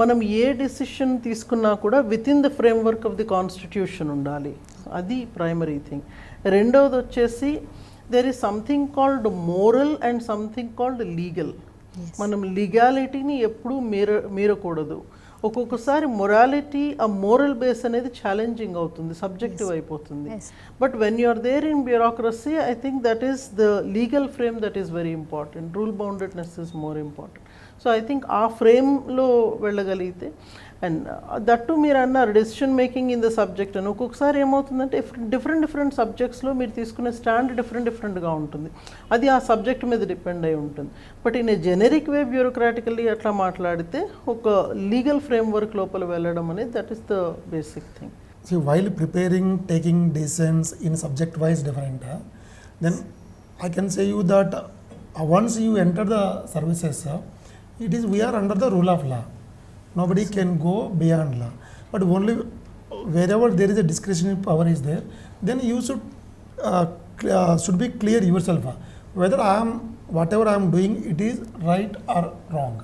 S3: మనం ఏ డెసిషన్ తీసుకున్నా కూడా within the framework of the constitution ఉండాలి, అది ప్రైమరీ థింగ్. రెండవది వచ్చేసి there is something called moral and something called legal. మనం లీగాలిటీని ఎప్పుడూ మీరకూడదు. ఒక్కొక్కసారి మొరాలిటీ, ఆ మోరల్ బేస్ అనేది ఛాలెంజింగ్ అవుతుంది, సబ్జెక్టివ్ అయిపోతుంది. But when you are there in bureaucracy, I think that is the legal frame that is very important. Rule boundedness is more important. So I think ఆ ఫ్రేమ్లో వెళ్ళగలిగితే, and that మీరు అన్నారు decision making in the subject అని. ఒక్కొక్కసారి ఏమవుతుందంటే different సబ్జెక్ట్స్లో మీరు తీసుకునే స్టాండ్ డిఫరెంట్గా ఉంటుంది, అది ఆ సబ్జెక్ట్ మీద డిపెండ్ అయి ఉంటుంది. బట్ ఇన్ ఏ జెనరిక్ వే బ్యూరోక్రాటికల్లీ అట్లా మాట్లాడితే ఒక లీగల్ ఫ్రేమ్వర్క్ లోపల వెళ్ళడం అనేది that is the basic thing.
S2: See, while preparing, taking decisions in subject-wise different, then I can say you that once you enter the services, we are under the rule of law. Nobody can go beyond law. But only wherever there is a discretionary power is there, then you should be clear yourself whether whatever I am doing, it is right or wrong.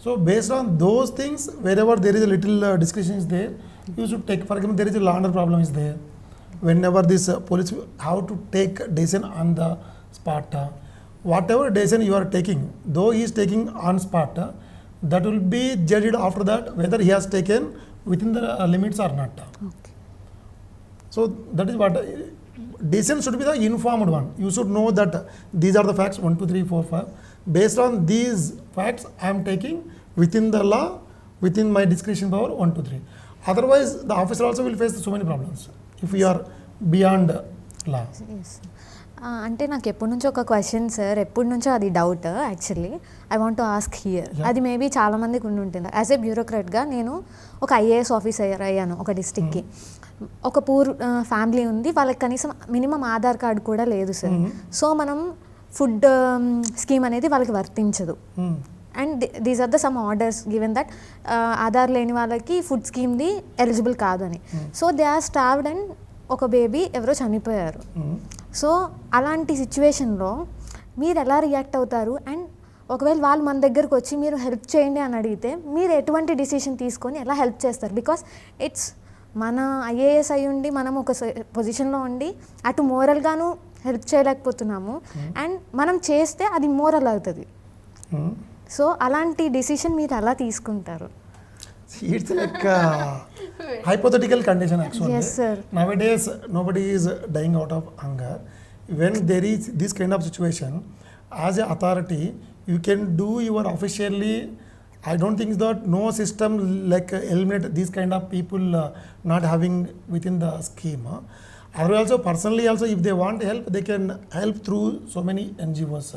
S2: So based on those things, wherever there is a little discretion is there, you should take. For example, there is a law order problem is there. Whenever this police have to take decision on the spot, whatever decision you are taking, though he is taking on spot, that will be judged after that whether he has taken within the limits or not.
S5: Okay.
S2: So that is what decision should be the informed one. You should know that these are the facts 1, 2, 3, 4, 5. Based on these facts, I am taking within the law, within my discretion power 1, 2, 3. Otherwise, the officer also will face so many problems if we are beyond law.
S5: Yes. అంటే నాకు ఎప్పటి నుంచో ఒక question sir, ఎప్పటి నుంచో అది doubt actually I want to ask here. అది maybe చాలామందికి ఉండి ఉంటుంది. యాజ్ ఏ బ్యూరోక్రాట్గా నేను ఒక IAS ఆఫీసర్ అయ్యాను ఒక డిస్టిక్కి. ఒక పూర్ ఫ్యామిలీ ఉంది, వాళ్ళకి కనీసం మినిమం ఆధార్ కార్డు కూడా లేదు సార్. సో మనం ఫుడ్ స్కీమ్ అనేది వాళ్ళకి వర్తించదు. And these are the some orders given that Aadhaar లేని వాళ్ళకి ఫుడ్ స్కీమ్ది ఎలిజిబుల్ కాదు అని. So they are starved and ఒక బేబీ ఎవరో చనిపోయారు. సో అలాంటి సిచ్యువేషన్లో మీరు ఎలా రియాక్ట్ అవుతారు? అండ్ ఒకవేళ వాళ్ళు మన దగ్గరకు వచ్చి మీరు హెల్ప్ చేయండి అని అడిగితే మీరు ఎటువంటి డిసిషన్ తీసుకొని ఎలా హెల్ప్ చేస్తారు? బికాస్ ఇట్స్ మన ఐఏఎస్ అయి ఉండి మనం ఒక పొజిషన్లో ఉండి అటు మోరల్గాను హెల్ప్ చేయలేకపోతున్నాము, అండ్ మనం చేస్తే అది మోరల్ అవుతుంది. సో అలాంటి డిసిషన్ మీరు ఎలా తీసుకుంటారు?
S2: It's like a hypothetical condition actually.
S5: Yes, sir.
S2: Nowadays, nobody is dying out of hunger. When there is this kind of situation, as an authority, you can do your officially. I don't think that no system like eliminate these kind of people not having within the scheme. Otherwise also personally also if they want help, they can help through so many NGOs.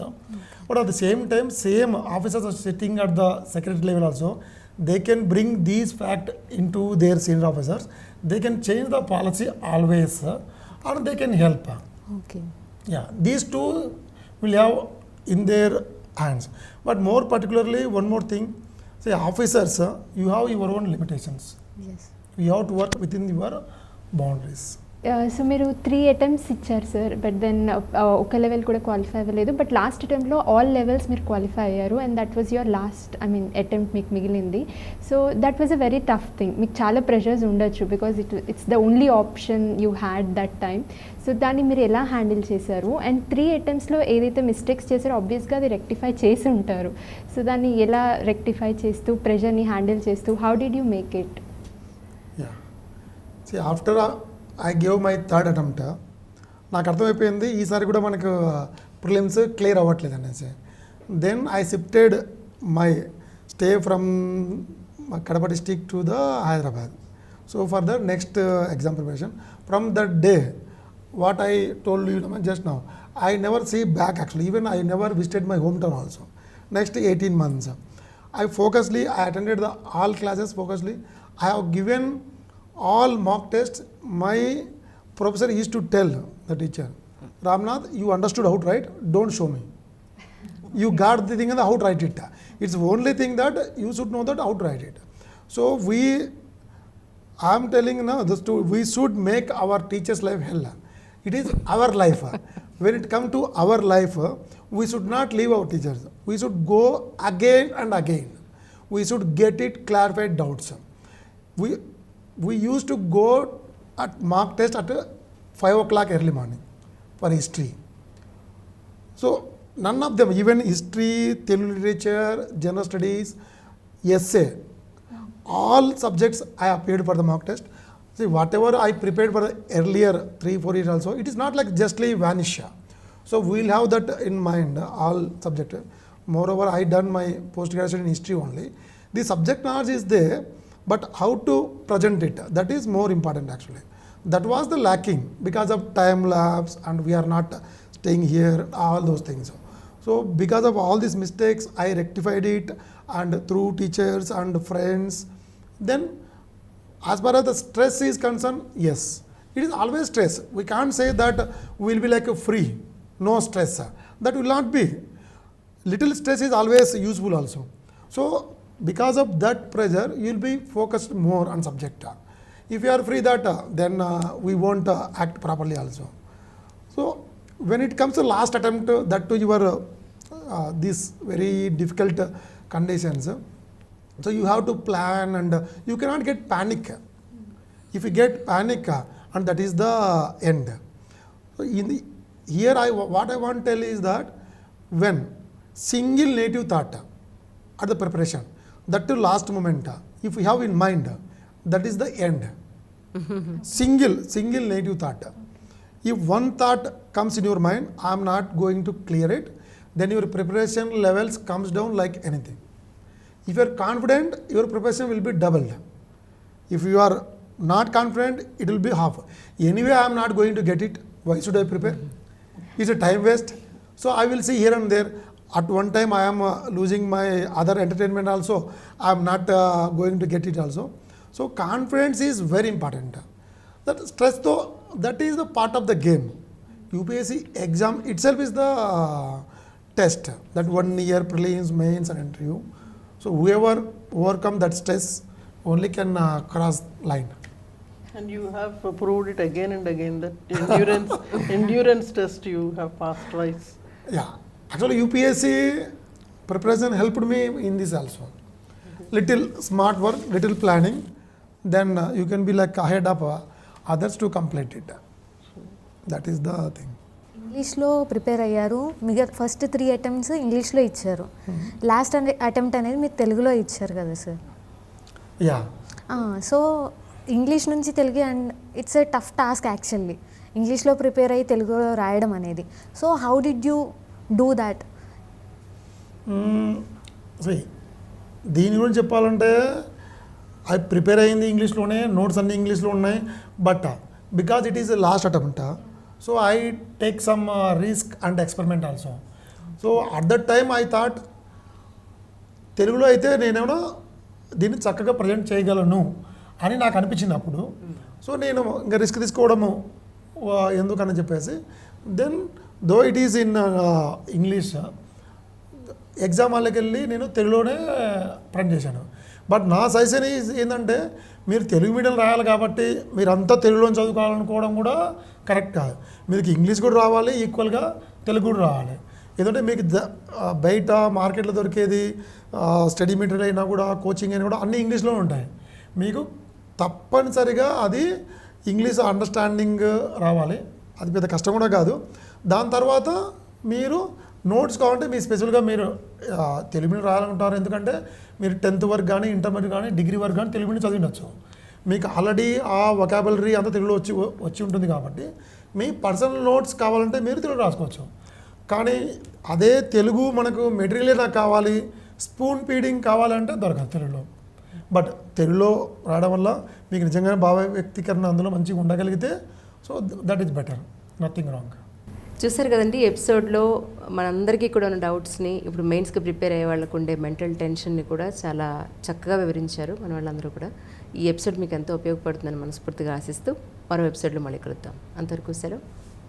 S2: But at the same time, same officers are sitting at the secretary level also. They can bring these facts into their senior officers. They can change the policy always, or they can help.
S5: Okay.
S2: Yeah, these two will have in their hands. But more particularly, one more thing, say officers, you have your own limitations.
S5: Yes.
S2: You have to work within your boundaries.
S4: So మీరు 3 attempts ఇచ్చారు sir, but then ఒక level కూడా qualify అవ్వలేదు. But last అటెంప్ట్లో all levels మీరు qualify అయ్యారు, and that was your last attempt మీకు మిగిలింది. So that was a very tough thing. మీకు చాలా ప్రెషర్స్ ఉండొచ్చు because it's the only option you had that time. So దాన్ని మీరు ఎలా హ్యాండిల్ చేశారు? అండ్ 3 అటెంప్ట్స్లో ఏదైతే మిస్టేక్స్ చేశారో ఆబ్వియస్గా అది రెక్టిఫై చేసి ఉంటారు. సో దాన్ని ఎలా రెక్టిఫై చేస్తూ ప్రెషర్ని హ్యాండిల్ చేస్తూ how did you make it?
S2: Yeah. See, after I gave my third attempt, నాకు అర్థమైపోయింది ఈసారి కూడా మనకు ప్రిలిమ్స్ క్లియర్ అవ్వట్లేదు అనేసి. Then I shifted my stay from Kadapa district to the Hyderabad. So for the next exam preparation from that day what I told you just now, I never see back actually. Even I never visited my home town also. Next 18 months I focusedly, I attended the all classes focusedly. I have given all mock tests. My professor used to tell the teacher, Ramanadha, you understood how to write, don't show me. You got the thing and how to write it. It's the only thing that you should know that how to write it. So I am telling now, we should make our teachers' life hell. It is our life. When it comes to our life, we should not leave our teachers. We should go again and again. We should get it clarified doubts. We used to go at mock test at 5 o'clock early morning for history. So none of them, even history, Telugu literature, general studies, essay, all subjects I appeared for the mock test. See, whatever I prepared for the earlier 3-4 years also, it is not like justly vanish. So we will have that in mind, all subject. Moreover, I done my post-graduation in history only. The subject knowledge is there, but how to present it, that is more important actually. That was the lacking because of time lapse and we are not staying here, all those things. So because of all these mistakes, I rectified it, and through teachers and friends. Then as far as the stress is concerned, yes, it is always stress. We can't say that we will be like a free, no stress. That will not be. Little stress is always useful also. So because of that pressure, you will be focused more on subject. If you are free that, then we won't act properly also. So when it comes to last attempt, that to your these very difficult conditions, so you have to plan, and you cannot get panic. If you get panic, and that is the end. So here what I want to tell is that when single native thought at the preparation, that to last moment, if we have in mind, that is the end. Single native thought. If one thought comes in your mind, I am not going to clear it, then your preparation levels comes down like anything. If you are confident, your preparation will be doubled. If you are not confident, it will be half. Anyway, I am not going to get it. Why should I prepare? It's a time waste. So I will see here and there. At one time I am losing my other entertainment also. I am not going to get it also. So confidence is very important. That stress though, that is the part of the game. UPSC exam itself is the test. That 1 year prelims, mains and interview. So whoever overcome that stress only can cross line.
S3: And you have proved it again and again that endurance test you have passed twice.
S2: Yeah. Actually, UPSC preparation helped me in this also. Little smart work, little planning, then you can be like ahead of others to complete it. That is the thing.
S5: ఇంగ్లీష్లో prepare అయ్యారు, మిగతా first 3 attempts ఇంగ్లీష్లో ఇచ్చారు, last attempt అనేది మీరు తెలుగులో ఇచ్చారు కదా సార్?
S2: యా.
S5: సో ఇంగ్లీష్ నుంచి Telugu and it's a tough task actually, ఇంగ్లీష్లో ప్రిపేర్ అయ్యి తెలుగులో రాయడం అనేది. So how did you do that?
S2: దీని గురించి చెప్పాలంటే అది ప్రిపేర్ అయింది ఇంగ్లీష్లోనే, నోట్స్ అన్నీ ఇంగ్లీష్లో ఉన్నాయి. But because it is lost attempt, so I take some risk and experiment also. So at that time I thought తెలుగులో అయితే నేనేమో దీన్ని చక్కగా ప్రజెంట్ చేయగలను అని నాకు అనిపించింది అప్పుడు. సో నేను ఇంకా రిస్క్ తీసుకోవడము ఎందుకని చెప్పేసి, then though it is in English, exam వాళ్ళకి వెళ్ళి నేను తెలుగులోనే ప్రింట్ చేశాను. బట్ నా సజెషన్ ఏంటంటే, మీరు తెలుగు మీడియం రాయాలి కాబట్టి మీరంతా తెలుగులో చదువుకోవాలనుకోవడం కూడా కరెక్ట్ కాదు. మీకు ఇంగ్లీష్ కూడా రావాలి, ఈక్వల్గా తెలుగు కూడా రావాలి. ఎందుకంటే మీకు బయట మార్కెట్లో దొరికేది స్టడీ మెటీరియల్ అయినా కూడా, కోచింగ్ అయినా కూడా అన్నీ ఇంగ్లీష్లో ఉంటాయి. మీకు తప్పనిసరిగా అది ఇంగ్లీష్ అండర్స్టాండింగ్ రావాలి, అది పెద్ద కష్టం కూడా కాదు. దాని తర్వాత మీరు నోట్స్ కావాలంటే మీ స్పెషల్గా మీరు తెలుగు మీడియం రాయాలనుకుంటారు. ఎందుకంటే మీరు 10th వరకు కానీ, ఇంటర్మీడియట్ కానీ, డిగ్రీ వరకు కానీ తెలుగు మీడియం చదివిండొచ్చు. మీకు ఆల్రెడీ ఆ వొకాబులరీ అంతా తెలుగులో వచ్చి ఉంటుంది కాబట్టి మీ పర్సనల్ నోట్స్ కావాలంటే మీరు తెలుగు రాసుకోవచ్చు. కానీ అదే తెలుగు మనకు మెటీరియలే నాకు కావాలి, స్పూన్ ఫీడింగ్ కావాలంటే దొరకదు తెలుగులో. బట్ తెలుగులో రాయడం వల్ల మీకు నిజంగానే భావ వ్యక్తీకరణ అందులో మంచిగా ఉండగలిగితే, so that is better, nothing wrong.
S1: చూసారు కదండి ఎపిసోడ్లో మనందరికీ కూడా ఉన్న డౌట్స్ని, ఇప్పుడు మెయిన్స్కి ప్రిపేర్ అయ్యే వాళ్ళకు ఉండే మెంటల్ టెన్షన్ని కూడా చాలా చక్కగా వివరించారు మన వాళ్ళందరూ కూడా. ఈ ఎపిసోడ్ మీకు ఎంతో ఉపయోగపడుతుందని మనస్ఫూర్తిగా ఆశిస్తూ మరో ఎపిసోడ్లో మళ్ళీ కలుద్దాం. అంతవరకు సెలవు,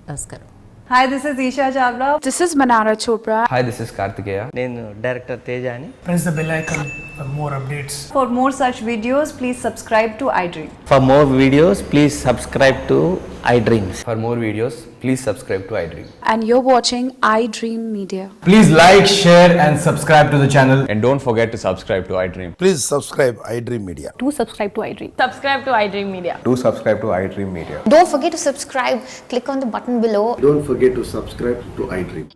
S1: నమస్కారం.
S7: Hi, this is Isha Chavla. This is Manara Chopra.
S8: Hi, this is Kartikeya.
S9: నేను డైరెక్టర్ తేజ అని.
S10: Press the bell icon for more updates.
S7: For more such videos, please subscribe to iDream.
S9: For more videos, please subscribe to iDreams.
S8: For more videos, please subscribe to iDream.
S7: And you're watching iDream Media.
S10: Please like, share, and subscribe to the channel.
S8: And don't forget to subscribe to iDream.
S11: Please subscribe iDream Media.
S7: Do subscribe to iDream. Subscribe to iDream Media.
S8: Do subscribe to iDream Media.
S12: Don't forget to subscribe. Click on the button below.
S11: Don't forget to subscribe to iDream.